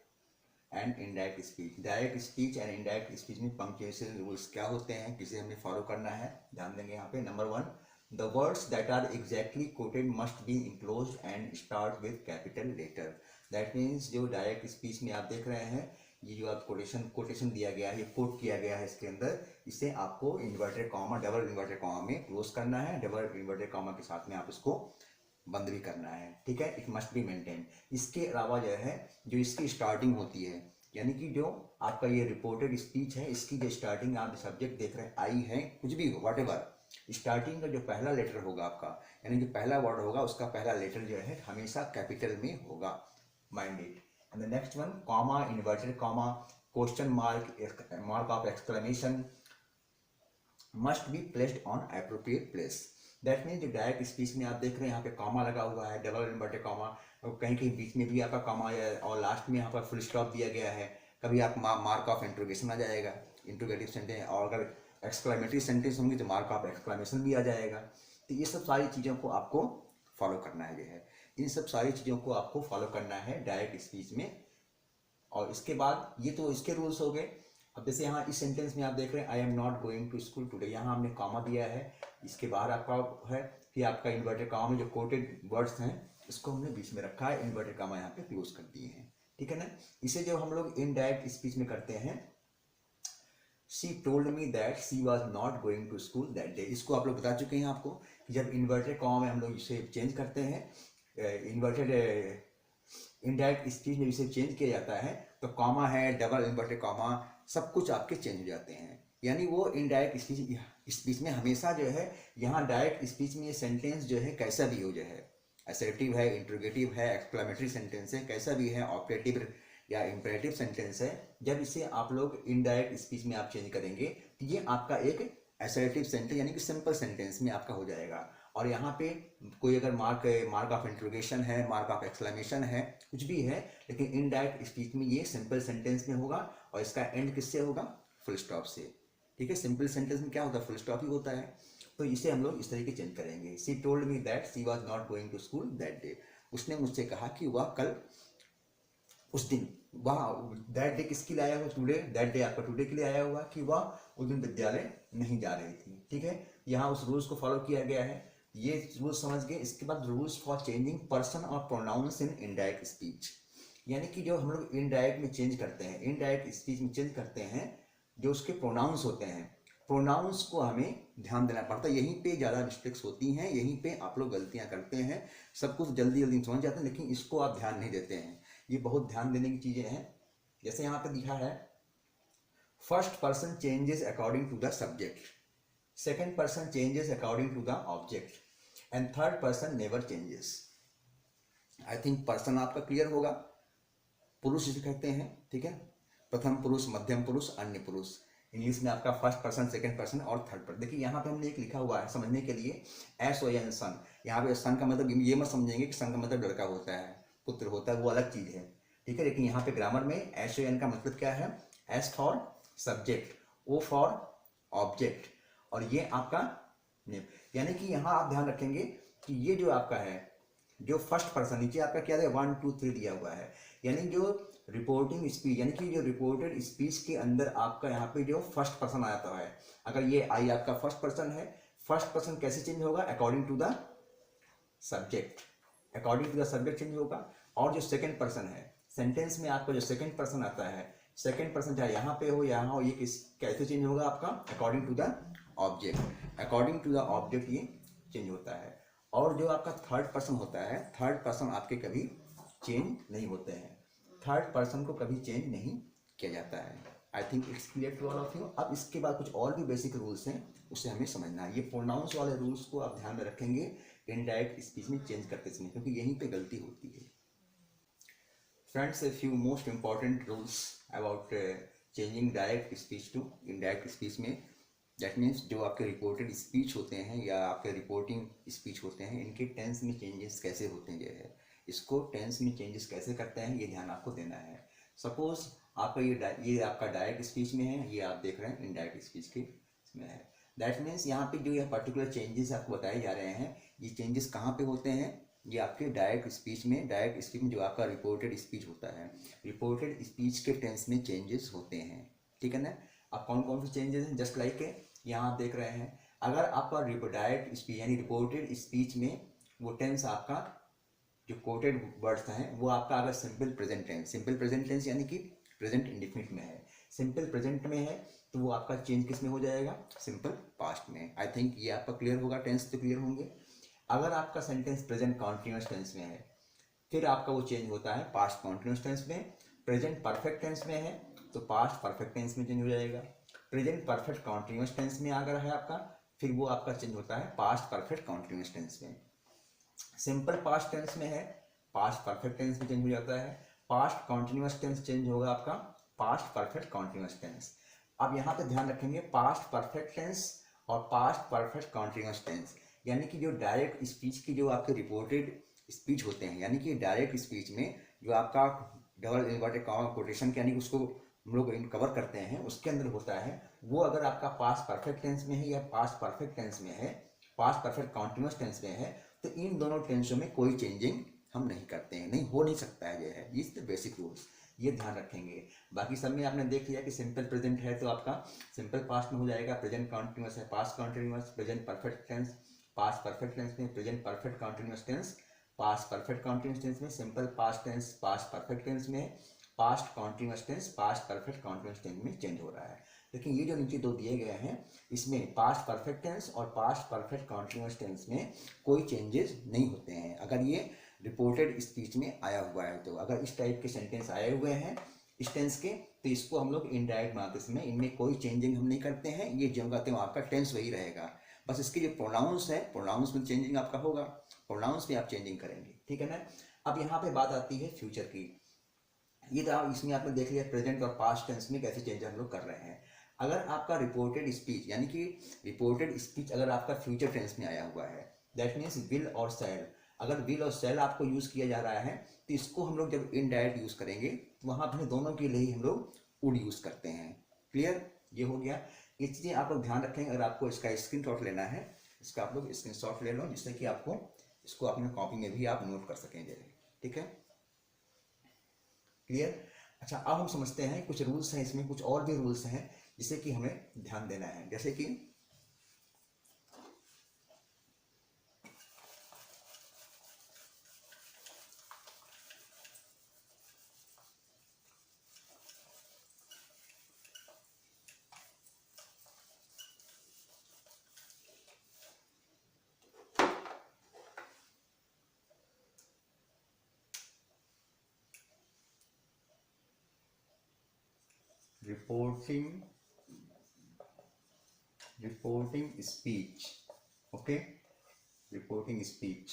and indirect speech. Direct speech and indirect speech में punctuation rules क्या होते हैं, किसे हमें फॉलो करना है, ध्यान देंगे यहाँ पे। Number 1, the words that are exactly quoted must be enclosed and start with capital letter. That means जो direct speech में आप देख रहे हैं, ये जो आप कोटेशन दिया गया है, ये कोट किया गया है इसके अंदर, इसे आपको inverted comma, double inverted comma में क्लोज करना है, डबल इन्वर्टेड कॉमा के साथ में आप इसको बंद भी करना है। ठीक है, इट मस्ट बी मेंटेन। इसके अलावा जो है, जो इसकी स्टार्टिंग होती है, यानी कि जो आपका ये रिपोर्टेड स्पीच है, इसकी जो स्टार्टिंग आप सब्जेक्ट देख रहे हैं, आई है, कुछ भी हो, वॉट एवर, स्टार्टिंग का जो पहला लेटर होगा आपका, यानी जो पहला वर्ड होगा उसका पहला लेटर जो है हमेशा कैपिटल में होगा, mind it. And the next one, comma, inverted comma, question mark, mark of exclamation must be placed on appropriate place. That means जो डायरेक्ट स्पीच में आप देख रहे हैं यहाँ पे कॉमा लगा हुआ है, डबल इन्वर्टेड कॉमा, कहीं कहीं बीच में भी आपका कॉमा है, और लास्ट में यहाँ पर फुल स्टॉप दिया गया है। कभी आप मार्क ऑफ इंट्रोगेशन आ जाएगा, इंट्रोगेटिव सेंटेंस, और अगर एक्सक्लेमेटरी सेंटेंस होंगे तो मार्क ऑफ एक्सक्लेमेशन भी आ जाएगा। तो ये सब सारी चीज़ों को आपको फॉलो करना है, जो है इन सब सारी चीज़ों को आपको फॉलो करना है डायरेक्ट स्पीच में। और इसके बाद ये तो इसके रूल्स हो गए। अब जैसे यहाँ इस सेंटेंस में आप देख रहे हैं I am not going to school today, यहाँ हमने कॉमा दिया है, इसके बाहर आपका है कि आपका इन्वर्टेड कॉमा में जो कोटेड वर्ड्स हैं इसको हमने बीच में रखा है, इन्वर्टेड कॉमा यहाँ पे क्लोज कर दिए हैं। ठीक है ना, इसे जब हम लोग इनडायरेक्ट स्पीच में करते हैं, she told me that she was not going to school that day, इसको आप लोग बता चुके हैं आपको कि जब इन्वर्टेड कॉमा में हम लोग इसे चेंज करते हैं, इन्वर्टेड इनडायरेक्ट स्पीच में इसे चेंज किया जाता है, तो कॉमा है, डबल इन्वर्टेड कॉमा, सब कुछ आपके चेंज हो जाते हैं। यानी वो इनडायरेक्ट स्पीच में हमेशा जो है, यहाँ डायरेक्ट स्पीच में ये सेंटेंस जो है कैसा भी हो, जो है असर्टिव है, इंट्रोगेटिव है, एक्सक्लेमेटरी सेंटेंस है, कैसा भी है, ऑपरेटिव या इंपरेटिव सेंटेंस है, जब इसे आप लोग इनडायरेक्ट स्पीच में आप चेंज करेंगे तो ये आपका एक असर्टिव सेंटेंस यानी कि सिंपल सेंटेंस में आपका हो जाएगा। और यहाँ पे कोई अगर मार्क ऑफ इंट्रोगेशन है, मार्क ऑफ एक्सक्लेमेशन है, कुछ भी है, लेकिन इनडायरेक्ट स्पीच में ये सिंपल सेंटेंस में होगा, और इसका एंड किससे होगा, फुल स्टॉप से। ठीक है, सिंपल सेंटेंस में क्या होता है, फुल स्टॉप ही होता है। तो इसे हम लोग इस तरीके चेंज करेंगे, she told me that she was not going to school that day, उसने मुझसे कहा कि वह कल, उस दिन, वह दैट डे किसके लिए आया हुआ, टुडे, दैट डे आपका टुडे के लिए आया हुआ, कि वह उस दिन विद्यालय नहीं जा रही थी। ठीक है, यहाँ उस रूल्स को फॉलो किया गया है, ये रूल्स समझ गए। इसके बाद रूल्स फॉर चेंजिंग पर्सन और प्रोनाउंस इन इनडायरेक्ट स्पीच, यानी कि जो हम लोग इनडायरेक्ट में चेंज करते हैं, इनडायरेक्ट स्पीच में चेंज करते हैं, जो उसके प्रोनाउंस होते हैं, प्रोनाउंस को हमें ध्यान देना पड़ता है। यहीं पे ज़्यादा मिस्टेक्स होती हैं, यहीं पे आप लोग गलतियां करते हैं, सब कुछ जल्दी जल्दी समझ जाते हैं, लेकिन इसको आप ध्यान नहीं देते हैं। ये बहुत ध्यान देने की चीज़ें हैं। जैसे यहाँ पे लिखा है, first person changes according to the subject, second person changes according to the object, and third person never changes. I think person आपका क्लियर होगा, पुरुष जिसे कहते हैं। ठीक है, प्रथम पुरुष, मध्यम पुरुष, अन्य पुरुष, इंग्लिश में आपका फर्स्ट पर्सन, सेकंड पर्सन और थर्ड पर्सन। देखिए यहाँ पे हमने एक लिखा हुआ है समझने के लिए, SON सन। यहाँ पे सन का मतलब ये मत समझेंगे कि सन का मतलब लड़का होता है, पुत्र होता है, वो अलग चीज़ है, ठीक है। लेकिन यहाँ पे ग्रामर में SON का मतलब क्या है, S for subject, O for object, और ये आपका नेम। यानी कि यहाँ आप ध्यान रखेंगे कि ये जो आपका है, जो फर्स्ट पर्सन, नीचे आपका क्या है 1 2 3 दिया हुआ है, यानी जो रिपोर्टिंग स्पीच, यानी कि जो रिपोर्टेड स्पीच के अंदर आपका यहाँ पे जो फर्स्ट पर्सन आता है, अगर ये आई आपका फर्स्ट पर्सन है, फर्स्ट पर्सन कैसे चेंज होगा, according to the subject, according to the subject change होगा। और जो सेकंड पर्सन है, सेंटेंस में आपका जो सेकंड पर्सन आता है, सेकंड पर्सन चाहे यहाँ पे हो यहाँ हो, ये किस कैसे चेंज होगा आपका, according to the object, according to the object ये चेंज होता है। और जो आपका थर्ड पर्सन होता है, थर्ड पर्सन आपके कभी चेंज नहीं होते हैं, थर्ड पर्सन को कभी चेंज नहीं किया जाता है। I think it's clear to all of you. अब इसके बाद कुछ और भी बेसिक रूल्स हैं, उसे हमें समझना है। ये प्रोनाउंस वाले रूल्स को आप ध्यान में रखेंगे इनडायरेक्ट स्पीच में चेंज करते समय, क्योंकि यहीं पे गलती होती है। Friends, a few most important rules about changing direct speech to indirect speech में, दैट मीन्स जो आपके रिपोर्टेड स्पीच होते हैं या आपके रिपोर्टिंग स्पीच होते हैं, इनके टेंस में चेंजेस कैसे होते हैं, जो है इसको टेंस में चेंजेस कैसे करते हैं, ये ध्यान आपको देना है। सपोज आपका ये आपका डायरेक्ट स्पीच में है, ये आप देख रहे हैं इनडायरेक्ट स्पीच के इसमें है। दैट मीन्स यहाँ पे जो यह पर्टिकुलर चेंजेस आपको बताए जा रहे हैं, ये चेंजेस कहाँ पे होते हैं, ये आपके डायरेक्ट स्पीच में, डायरेक्ट स्पीच में जो आपका रिपोर्टेड स्पीच होता है, रिपोर्टेड स्पीच के टेंस में चेंजेस होते हैं, ठीक है ना। अब कौन कौन से चेंजेस हैं, जस्ट लाइक यहाँ आप देख रहे हैं, अगर आपका डायरेक्ट स्पीच यानी रिपोर्टेड स्पीच में वो टेंस आपका जो कोटेड वर्ड्स हैं वो आपका अगर simple present tense, simple present tense यानी कि प्रेजेंट इंडिफिनिट में है, सिंपल प्रेजेंट में है, तो वो आपका चेंज किस में हो जाएगा, सिंपल पास्ट में। आई थिंक ये आपका क्लियर होगा, टेंस तो क्लियर होंगे। अगर आपका सेंटेंस प्रेजेंट कॉन्टिन्यूस टेंस में है, फिर आपका वो चेंज होता है पास्ट कॉन्टिन्यूस टेंस में। प्रेजेंट परफेक्ट टेंस में है तो पास्ट परफेक्ट टेंस में चेंज हो जाएगा। प्रेजेंट परफेक्ट कॉन्टिन्यूस टेंस में अगर है आपका, फिर वो आपका चेंज होता है पास्ट परफेक्ट कॉन्टिन्यूस टेंस में। सिंपल पास्ट टेंस में है, पास्ट परफेक्ट टेंस में चेंज हो जाता है। पास्ट कॉन्टिन्यूस टेंस चेंज होगा आपका पास्ट परफेक्ट कॉन्टिन्यूस टेंस। अब यहाँ पे ध्यान रखेंगे, पास्ट परफेक्ट टेंस और पास्ट परफेक्ट कॉन्टिन्यूस टेंस, यानी कि जो डायरेक्ट स्पीच की जो आपके रिपोर्टेड स्पीच होते हैं, यानी कि डायरेक्ट स्पीच में जो आपका डबल इन्वर्टेड कॉमा कोटेशन यानी कि उसको हम लोग कवर करते हैं, उसके अंदर होता है, वो अगर आपका पास्ट परफेक्ट टेंस में है या पास्ट परफेक्ट टेंस में है, पास्ट परफेक्ट कॉन्टिन्यूस टेंस में है, तो इन दोनों टेंसों में कोई चेंजिंग हम नहीं करते हैं, नहीं हो नहीं सकता है, ये है ये बेसिक रूल्स, ये ध्यान रखेंगे। बाकी सब में आपने देख लिया कि सिंपल प्रेजेंट है तो आपका सिंपल पास्ट में हो जाएगा, प्रेजेंट कॉन्टिन्यूस है past continuous, present perfect tense past perfect tense में, present perfect continuous tense past perfect continuous tense में, simple past tense past perfect tense में, past continuous tense past perfect continuous tense में change हो रहा है। लेकिन ये जो नीचे दो दिए गए हैं, इसमें पास्ट परफेक्ट टेंस और पास्ट परफेक्ट कॉन्टिन्यूस टेंस में कोई चेंजेस नहीं होते हैं, अगर ये रिपोर्टेड स्पीच में आया हुआ है तो। अगर इस टाइप के सेंटेंस आए हुए हैं इस टेंस के, तो इसको हम लोग इनडायरेक्ट मानते समय इनमें कोई चेंजिंग हम नहीं करते हैं, ये जो कहते हैं आपका टेंस वही रहेगा, बस इसके जो प्रोनाउंस है, प्रोनाउंस में चेंजिंग आपका होगा, प्रोनाउंस में आप चेंजिंग करेंगे, ठीक है ना। अब यहाँ पे बात आती है फ्यूचर की। ये तो आप इसमें आपने देख लिया प्रेजेंट और पास्ट टेंस में कैसे चेंज हम लोग कर रहे हैं। अगर आपका रिपोर्टेड स्पीच यानी कि रिपोर्टेड स्पीच अगर आपका फ्यूचर टेंस में आया हुआ है, दैट मीन्स विल और शैल, अगर विल और शैल आपको यूज़ किया जा रहा है, तो इसको हम लोग जब इनडायरेक्ट यूज़ करेंगे तो वहाँ अपने दोनों के लिए ही हम लोग वुड यूज़ करते हैं। क्लियर, ये हो गया। ये चीज़ें आप लोग ध्यान रखेंगे। अगर आपको इसका स्क्रीनशॉट लेना है, इसका आप लोग स्क्रीनशॉट ले लो, जिससे कि आपको इसको अपने कॉपी में भी आप नोट कर सकेंगे, ठीक है। क्लियर। अच्छा, अब हम समझते हैं कुछ रूल्स हैं इसमें, कुछ और भी रूल्स हैं जिसे कि हमें ध्यान देना है, जैसे कि reporting speech, okay, reporting speech.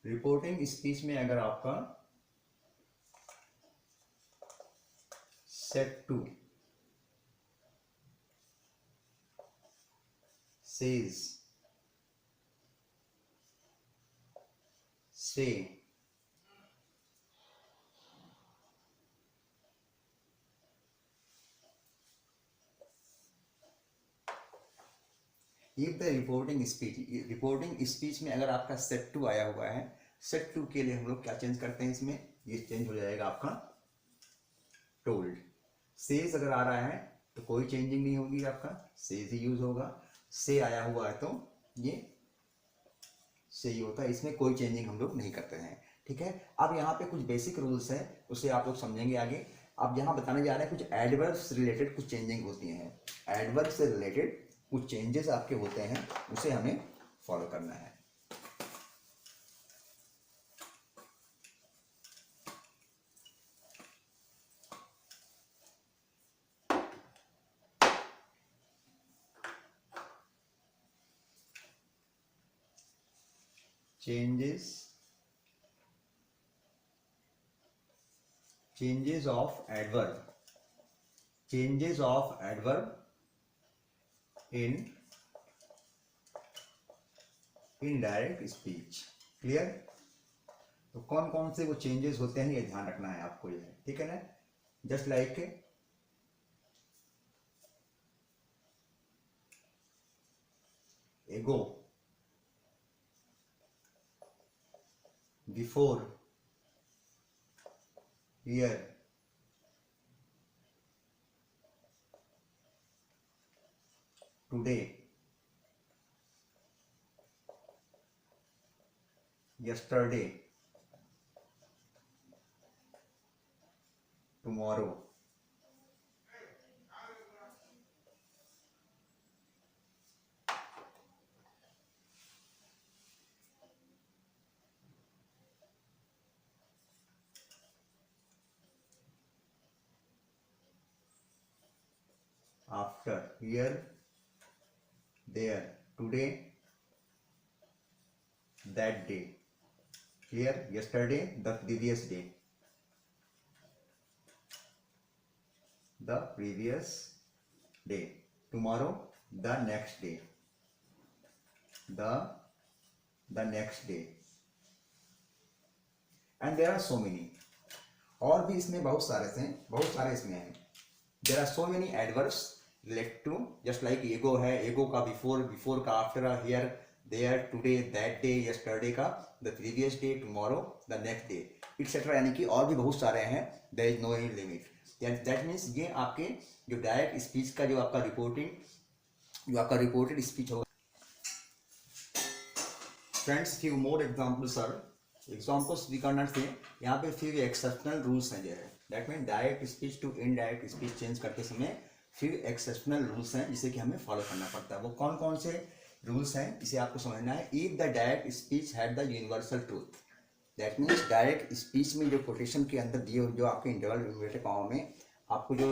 Reporting speech में अगर आपका सेट टू, सेज, से, इफ द रिपोर्टिंग स्पीच में अगर आपका सेट टू आया हुआ है, सेट टू के लिए हम लोग क्या चेंज करते हैं इसमें, ये चेंज हो जाएगा आपका टोल्ड। सेज अगर आ रहा है तो कोई चेंजिंग नहीं होगी, आपका सेज ही यूज होगा। से आया हुआ है तो ये से ही होता है, इसमें कोई चेंजिंग हम लोग नहीं करते हैं। ठीक है, अब यहाँ पे कुछ बेसिक रूल्स हैं, उसे आप लोग समझेंगे आगे। अब यहाँ बताने जा रहे हैं कुछ एडवर्ब से रिलेटेड कुछ चेंजिंग होती हैं, एडवर्ब से रिलेटेड कुछ चेंजेस आपके होते हैं, उसे हमें फॉलो करना है। Changes of adverb, changes of adverb in indirect speech. Clear? तो कौन कौन से वो चेंजेस होते हैं ये ध्यान रखना है आपको, ये ठीक है ना। जस्ट लाइक एगो, before, here, today, yesterday, tomorrow, after, here, there, today, that day। Clear? Yesterday, the previous day, the previous day, tomorrow, the next day, the next day, and there are so many। और भी इसमें बहुत सारे इसमें हैं। There are so many adverbs related to, just like ego है, ego का before का after, here, there, today, that day, yesterday का the previous day, tomorrow, the next day, etc। यानी कि और भी बहुत सारे हैं। There is no any limit। That means ये आपके जो डायरेक्ट स्पीच का जो आपका रिपोर्टेड स्पीच होगा। Friends, few more examples are, examples we can not say, यहाँ पे फ्यू एक्सेप्शनल रूल्स हैं जो है। That mean direct speech to indirect speech change करते समय फ्यू एक्सेप्शनल रूल्स हैं जिसे कि हमें फॉलो करना पड़ता है। वो कौन कौन से रूल्स हैं इसे आपको समझना है। If the direct speech had the universal truth, that means direct speech में जो कोटेशन के अंदर दिए जो आपके इंटरवल इन्वर्टेड कॉमा में आपको जो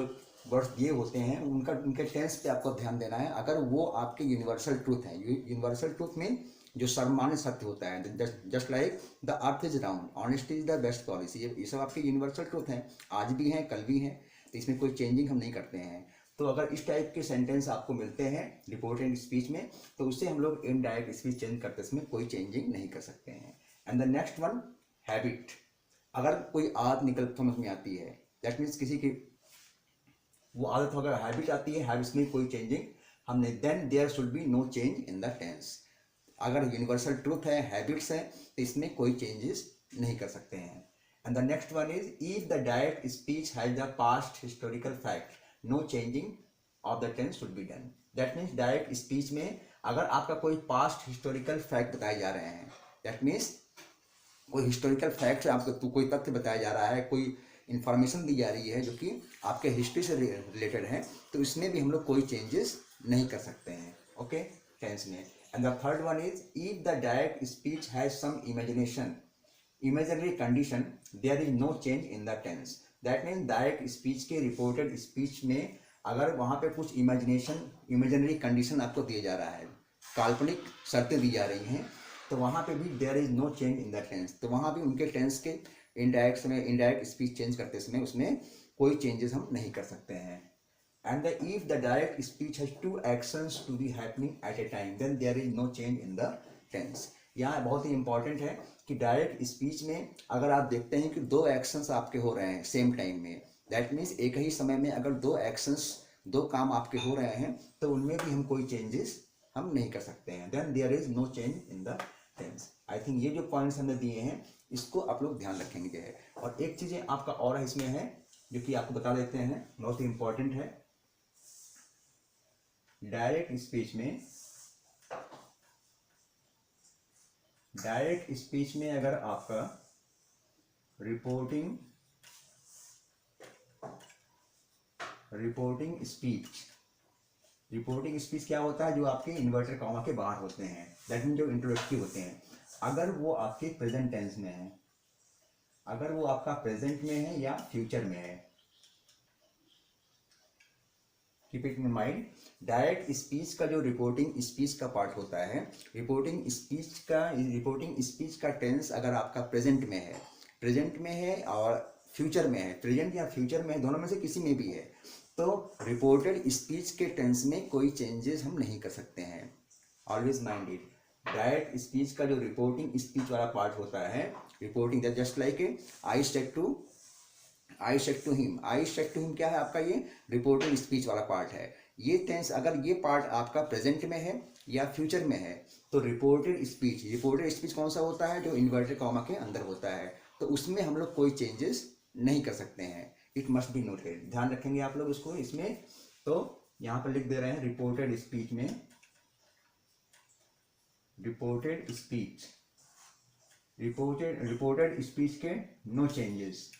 वर्ड्स दिए होते हैं उनके टेंस पे आपको ध्यान देना है। अगर वो आपके यूनिवर्सल ट्रूथ है, यूनिवर्सल ट्रूथ में जो सर्वमान्य सत्य होता है, just like the earth is round, honesty is the best policy, ये सब आपके यूनिवर्सल ट्रूथ हैं, आज भी हैं कल भी हैं, तो इसमें कोई चेंजिंग हम नहीं करते हैं। तो अगर इस टाइप के सेंटेंस आपको मिलते हैं रिपोर्टेड स्पीच में तो उससे हम लोग इनडायरेक्ट स्पीच चेंज करते समय कोई चेंजिंग नहीं कर सकते हैं। And the next one, habit. अगर कोई आदत निकल समझ में आती है, दैट मीन्स किसी की वो आदत अगर हैबिट आती है, हैबिट्स में कोई चेंजिंग हमने, then there should be no change in the tense. अगर यूनिवर्सल ट्रूथ है, हैबिट्स है, तो इसमें कोई चेंजेस नहीं कर सकते हैं। And the next one is if the direct speech has the past historical fact, no changing of the tense should be done. That means direct speech में अगर आपका कोई पास्ट हिस्टोरिकल फैक्ट बताए जा रहे हैं, दैट मीन्स कोई historical fact आपको कोई तथ्य बताया जा रहा है, कोई इंफॉर्मेशन दी जा रही है जो कि आपके हिस्ट्री से रिलेटेड है, तो इसमें भी हम लोग कोई चेंजेस नहीं कर सकते हैं। ओके, टेंस में। And the third one is if the direct speech has some imaginary condition, there is no change in the tense. That mean direct speech के रिपोर्टेड स्पीच में अगर वहाँ पे कुछ इमेजिनरी कंडीशन आपको दिया जा रहा है, काल्पनिक शर्तें दी जा रही हैं, तो वहाँ पे भी there is no change in the tense, तो वहाँ भी उनके टेंस के इंडायरेक्ट स्पीच चेंज करते समय उसमें कोई चेंजेस हम नहीं कर सकते हैं। And the if the direct speech has two actions to be happening at a time then there is no change in the tense. यहाँ बहुत ही इंपॉर्टेंट है कि डायरेक्ट स्पीच में अगर आप देखते हैं कि दो एक्शंस आपके हो रहे हैं सेम टाइम में, दैट मीन्स एक ही समय में अगर दो एक्शंस, दो काम आपके हो रहे हैं, तो उनमें भी हम कोई चेंजेस हम नहीं कर सकते हैं, then there is no change in the tense. I think ये जो पॉइंट्स हमने दिए हैं इसको आप लोग ध्यान रखेंगे। और एक चीज़ें आपका और इसमें है जो कि आपको बता देते हैं, बहुत ही इंपॉर्टेंट है। डायरेक्ट स्पीच में अगर आपका रिपोर्टिंग स्पीच क्या होता है, जो आपके इन्वर्टर कॉमा के बाहर होते हैं, दैट मीन जो इंट्रोडक्टिव होते हैं, अगर वो आपके प्रेजेंट टेंस में है, अगर वो आपका प्रेजेंट में है या फ्यूचर में है, keep it in mind. Direct speech का जो रिपोर्टिंग स्पीच का पार्ट होता है, रिपोर्टिंग स्पीच का टेंस अगर आपका प्रेजेंट में है और फ्यूचर में है, प्रेजेंट या फ्यूचर में है, दोनों में से किसी में भी है, तो रिपोर्टेड स्पीच के टेंस में कोई चेंजेस हम नहीं कर सकते हैं। Always mind it, direct speech का जो रिपोर्टिंग स्पीच वाला पार्ट होता है, reporting that just like I said to him क्या है आपका, ये रिपोर्टिंग स्पीच वाला पार्ट है। ये टेंस अगर ये पार्ट आपका प्रेजेंट में है या फ्यूचर में है, तो रिपोर्टेड स्पीच कौन सा होता है, जो इन्वर्टेड कॉमा के अंदर होता है, तो उसमें हम लोग कोई चेंजेस नहीं कर सकते हैं। इट मस्ट बी नोटेड, ध्यान रखेंगे आप लोग इसको इसमें। तो यहाँ पर लिख दे रहे हैं रिपोर्टेड स्पीच के नो चेंजेस,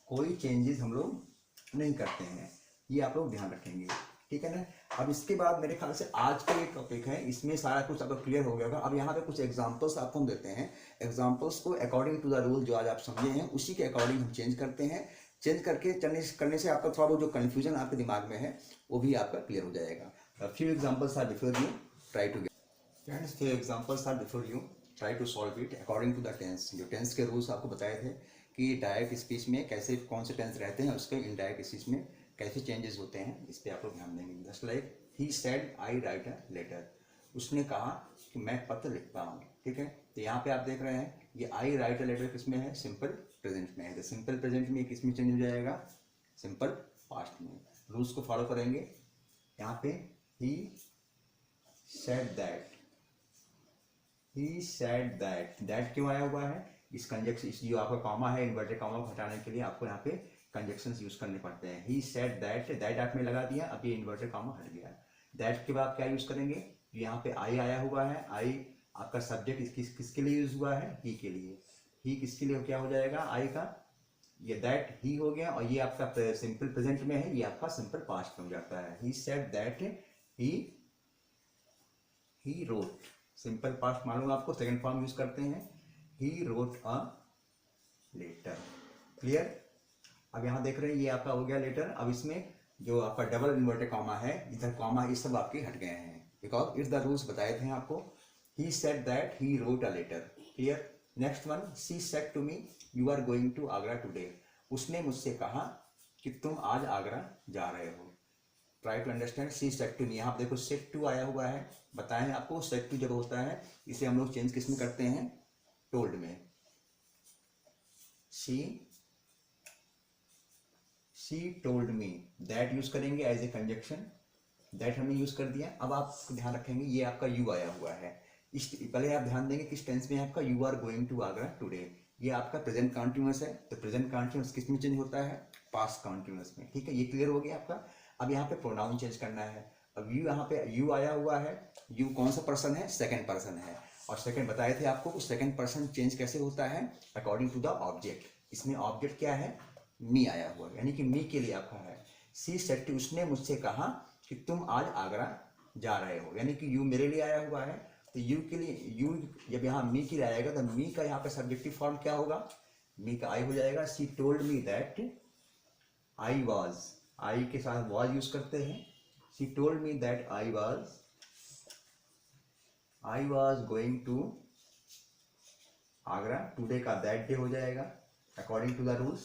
कोई चेंजेस हम लोग नहीं करते हैं, ये आप लोग ध्यान रखेंगे, ठीक है ना। अब इसके बाद मेरे ख्याल से आज का ये टॉपिक है, इसमें सारा कुछ आपको क्लियर हो गया होगा। अब यहाँ पे कुछ एग्जांपल्स आपको हम देते हैं, एग्जांपल्स को अकॉर्डिंग टू द रूल जो आज आप समझे हैं उसी के अकॉर्डिंग हम चेंज करते हैं। चेंज करने से आपका थोड़ा बहुत जो कन्फ्यूजन आपके दिमाग में है वो भी आपका क्लियर हो जाएगा। Few examples are before you, try to solve it according to the tense. जो टेंस के रूल्स आपको बताए थे कि डायरेक्ट स्पीच में कैसे कौन से टेंस रहते हैं, उसके इनडायरेक्ट स्पीच में कैसे चेंजेस होते हैं, इस पर आप लोग ध्यान देंगे। Just like he said I write a letter, उसने कहा कि मैं पत्र लिखता हूँ, ठीक है। तो यहाँ पे आप देख रहे हैं ये आई राइट अ लेटर किस में है, सिंपल प्रेजेंट में है। तो सिंपल प्रेजेंट में किस में चेंज हो जाएगा, सिंपल पास्ट में। रूल्स को फॉलो करेंगे। यहाँ पे ही सेड दैट क्यों आया हुआ है, इस कंजक्शन, जो आपका कॉमा है इन्वर्टेड कॉमा को हटाने के लिए आपको यहाँ पे कंजक्शंस यूज करने पड़ते हैं। ही सेड दैट आपने लगा दिया, अब ये इन्वर्टेड कॉमा हट गया। दैट के बाद क्या यूज करेंगे, यहाँ पे आई आया हुआ है, आई आपका सब्जेक्ट किसके लिए यूज हुआ है, ही के लिए। ही किसके लिए क्या हो जाएगा, आई का, ये दैट ही हो गया, और ये आपका सिंपल प्रेजेंट में है, ये आपका सिंपल पास्ट में हो जाता है। He said that he wrote, simple past मालूम आपको, सेकंड फॉर्म यूज करते हैं, he wrote a letter. Clear. अब यहाँ देख रहे हैं ये आपका हो गया लेटर। अब इसमें जो आपका डबल इन्वर्टेड कॉमा है, इधर कॉमा, ये सब आपके हट गए हैं, बिकॉज इट्स द रूल्स बताए थे आपको। He said that he wrote a letter. Clear. Next one, she said to me you are going to Agra today, उसने मुझसे कहा कि तुम आज आगरा जा रहे हो। Try to understand, she said to me, यहाँ देखो सेड टू आया हुआ है, बताएं आपको सेड टू जब होता है इसे हम लोग चेंज किस में करते हैं, टोल्ड में। She told me, that use करेंगे एज ए कंजक्शन, दैट हमने यूज कर दिया। अब आप ध्यान रखेंगे ये आपका यू आया हुआ है, इस पहले आप ध्यान देंगे किस टेंस में है आपका, you are going to Agra today, ये आपका प्रेजेंट कंटिन्यूअस है, तो प्रेजेंट कंटिन्यूअस किस में चेंज होता है, पास्ट कंटिन्यूअस में, ठीक है। ये क्लियर हो गया आपका। अब यहाँ पे प्रोनाउन चेंज करना है। अब यू, यहाँ पे यू आया हुआ है, यू कौन सा पर्सन है, सेकंड पर्सन है, और सेकंड बताए थे आपको सेकंड पर्सन चेंज कैसे होता है, अकॉर्डिंग टू द ऑब्जेक्ट। इसमें ऑब्जेक्ट क्या है, मी आया हुआ है, यानी कि मी के लिए आपका है। सी सेड टू, उसने मुझसे कहा कि तुम आज आगरा जा रहे हो, यानी कि यू मेरे लिए आया हुआ है, तो यू के लिए, यू जब यहाँ मी के लिए आएगा तो मी का यहाँ पे सब्जेक्टिव फॉर्म क्या होगा, मी का आई हो जाएगा। She told me that I was, I के साथ वॉज यूज करते हैं। She told me that I was I was going to Agra, today का दैट डे हो जाएगा according to the rules.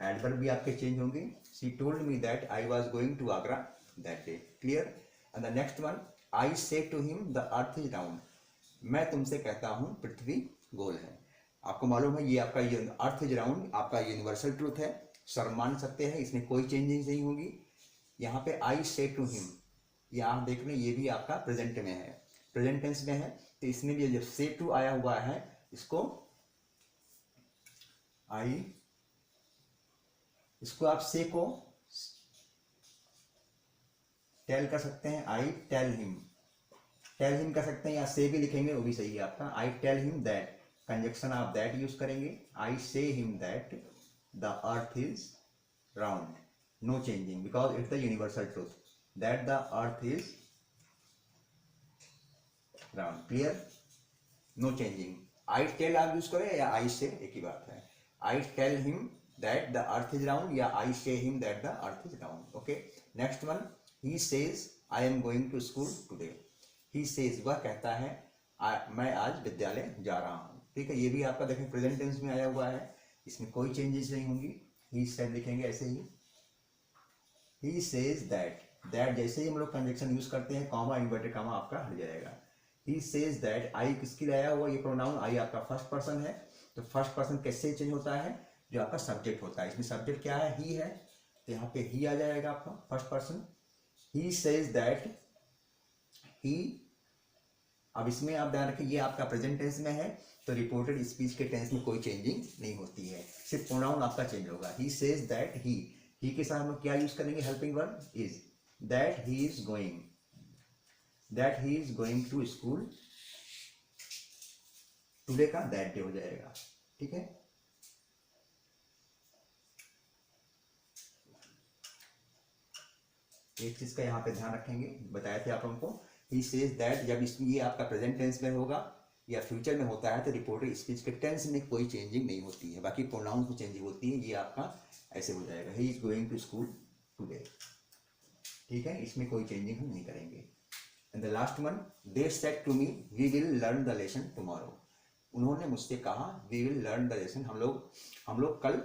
Adverb भी आपके चेंज होंगे। She told me that I was going to Agra that day, clear. And the next one, I say to him the earth is round, मैं तुमसे कहता हूँ पृथ्वी गोल है। आपको मालूम है ये आपका ये अर्थ इज राउंड आपका यूनिवर्सल ट्रूथ है, सर्वमान्य सत्य है, इसमें कोई चेंजेस नहीं होगी। यहाँ पे आई से टू हिम, ये आप देख रहे हैं ये भी आपका प्रेजेंट में है, प्रेजेंट टेंस में है, तो इसमें भी जब से टू आया हुआ है इसको आई, इसको आप से को टेल कर सकते हैं, I tell him, tell him कर सकते हैं या से भी लिखेंगे वो भी सही है आपका। I tell him that, conjunction आप दैट यूज करेंगे। I say him that the earth is round, no changing because it's the universal truth that the earth is round, clear, no changing. I tell आप use करें या I say, एक ही बात है। I tell him that the earth is round या I say him that the earth is round, okay. Next one, he says I am going to school today, he says वह कहता है मैं आज विद्यालय जा रहा हूँ, ठीक है। ये भी आपका देखें प्रेजेंट टेंस में आया हुआ है, इसमें कोई चेंजेस नहीं होंगी, ही सेड लिखेंगे ऐसे ही। ही सेज दैट, दैट जैसे ही हम लोग कंजक्शन यूज करते हैं कॉमा इन्वर्टेड कॉमा आपका हट जाएगा। ही सेज दैट, आई किसके लिए आया हुआ, ये प्रोनाउन आई आपका फर्स्ट पर्सन है, तो फर्स्ट पर्सन कैसे चेंज होता है, जो आपका सब्जेक्ट होता है, इसमें सब्जेक्ट क्या है, ही है, तो यहाँ पे ही आ जाएगा आपका first person. He says that he, अब इसमें आप ध्यान रखिए ये आपका प्रेजेंट टेंस में है, तो रिपोर्टेड स्पीच के टेंस में कोई चेंजिंग नहीं होती है, सिर्फ प्रोनाउन आपका चेंज होगा। ही सेज दैट ही के साथ हम लोग क्या यूज करेंगे, helping verb is, that he is going, that he is going to school today का दैट डे हो जाएगा, ठीक है। एक चीज का यहाँ पे ध्यान रखेंगे, बताए थे आप लोगों को, ही सेज दैट जब इसमें ये आपका प्रेजेंट टेंस में होगा या फ्यूचर में होता है तो रिपोर्टेड स्पीच के टेंस में कोई चेंजिंग नहीं होती है, बाकी प्रोनाउन की चेंजिंग होती है, ये आपका ऐसे हो जाएगा, he is going to school today, ठीक है, इसमें कोई चेंजिंग हम नहीं करेंगे। And the last one, they said to me we will learn the lesson tomorrow, उन्होंने मुझसे कहा we will learn the lesson, हम लोग कल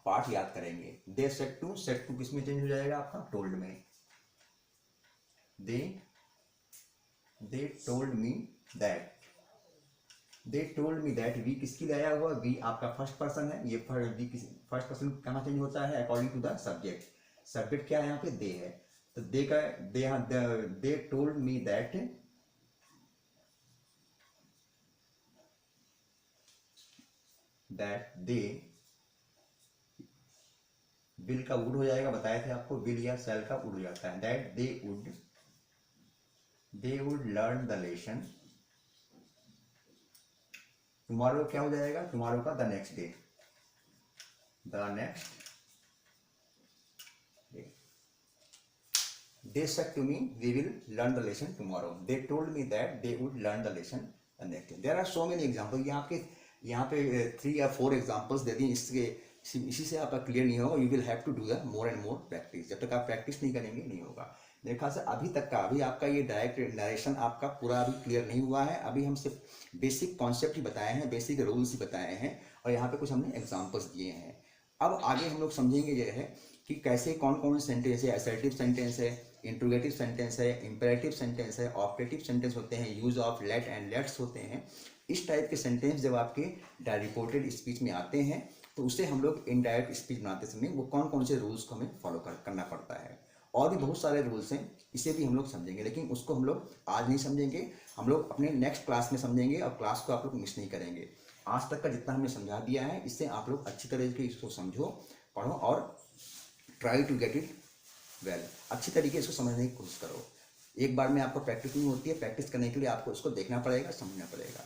पाठ याद करेंगे। दे सेड टू किस में चेंज हो जाएगा आपका, टोल्ड में। They told me that, they told me that, we किसके लिए आया हुआ, वी आपका फर्स्ट पर्सन है, ये फर्स्ट पर्सन कहाँ चेंज होता है, according to the subject, subject क्या है यहाँ पे, दे है, तो दे का they told me that they, will का वुड हो जाएगा, बताए थे आपको, विल या सेल का वुड हो जाता है, that they would learn the lesson tomorrow, क्या हो जाएगा, टुमारो का the next day, They said to me, we will learn the lesson tomorrow. They told me that they would learn the lesson the next day. There are so many examples. यहाँ पे 3 या 4 examples दे दिए, इसी से आपका clear नहीं होगा। You will have to do the more and more practice, जब तक आप प्रैक्टिस नहीं करेंगे नहीं होगा। मेरे ख्याल से अभी आपका ये डायरेक्ट नरेशन आपका पूरा अभी क्लियर नहीं हुआ है, अभी हम सिर्फ बेसिक कॉन्सेप्ट ही बताए हैं, बेसिक रूल्स ही बताए हैं, और यहाँ पे कुछ हमने एग्जाम्पल्स दिए हैं। अब आगे हम लोग समझेंगे ये है कि कैसे कौन कौन से सेंटेंस है, असर्टिव सेंटेंस है, इंट्रोगेटिव सेंटेंस है, इंपेरेटिव सेंटेंस है, ऑपरेटिव सेंटेंस होते हैं, use of let and let's होते हैं। इस टाइप के सेंटेंस जब आपके रिपोर्टेड स्पीच में आते हैं तो उसे हम लोग इनडायरेक्ट स्पीच बनाते समय वो कौन कौन से रूल्स को हमें फॉलो करना पड़ता है। और भी बहुत सारे रूल्स हैं, इसे भी हम लोग समझेंगे, लेकिन उसको हम लोग आज नहीं समझेंगे, हम लोग अपने नेक्स्ट क्लास में समझेंगे, और क्लास को आप लोग मिस नहीं करेंगे। आज तक का जितना हमने समझा दिया है इससे आप लोग अच्छी तरह से इसको समझो, पढ़ो और try to get it well, अच्छी तरीके इसको समझने की कोशिश करो। एक बार में आपको प्रैक्टिस नहीं होती है, प्रैक्टिस करने के लिए आपको इसको देखना पड़ेगा, समझना पड़ेगा।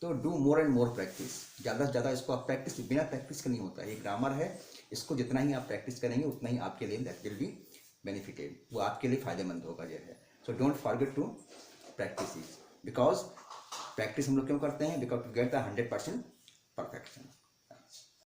तो do more and more practice, ज़्यादा से ज़्यादा इसको आप प्रैक्टिस, बिना प्रैक्टिस का नहीं होता है। ये ग्रामर है, इसको जितना ही आप प्रैक्टिस करेंगे उतना ही आपके लिए दैट विल बी बेनिफिटेड, वो आपके लिए फ़ायदेमंद होगा ये है। So don't forget to practice, because practice हम लोग क्यों करते हैं, because to get the 100% perfection.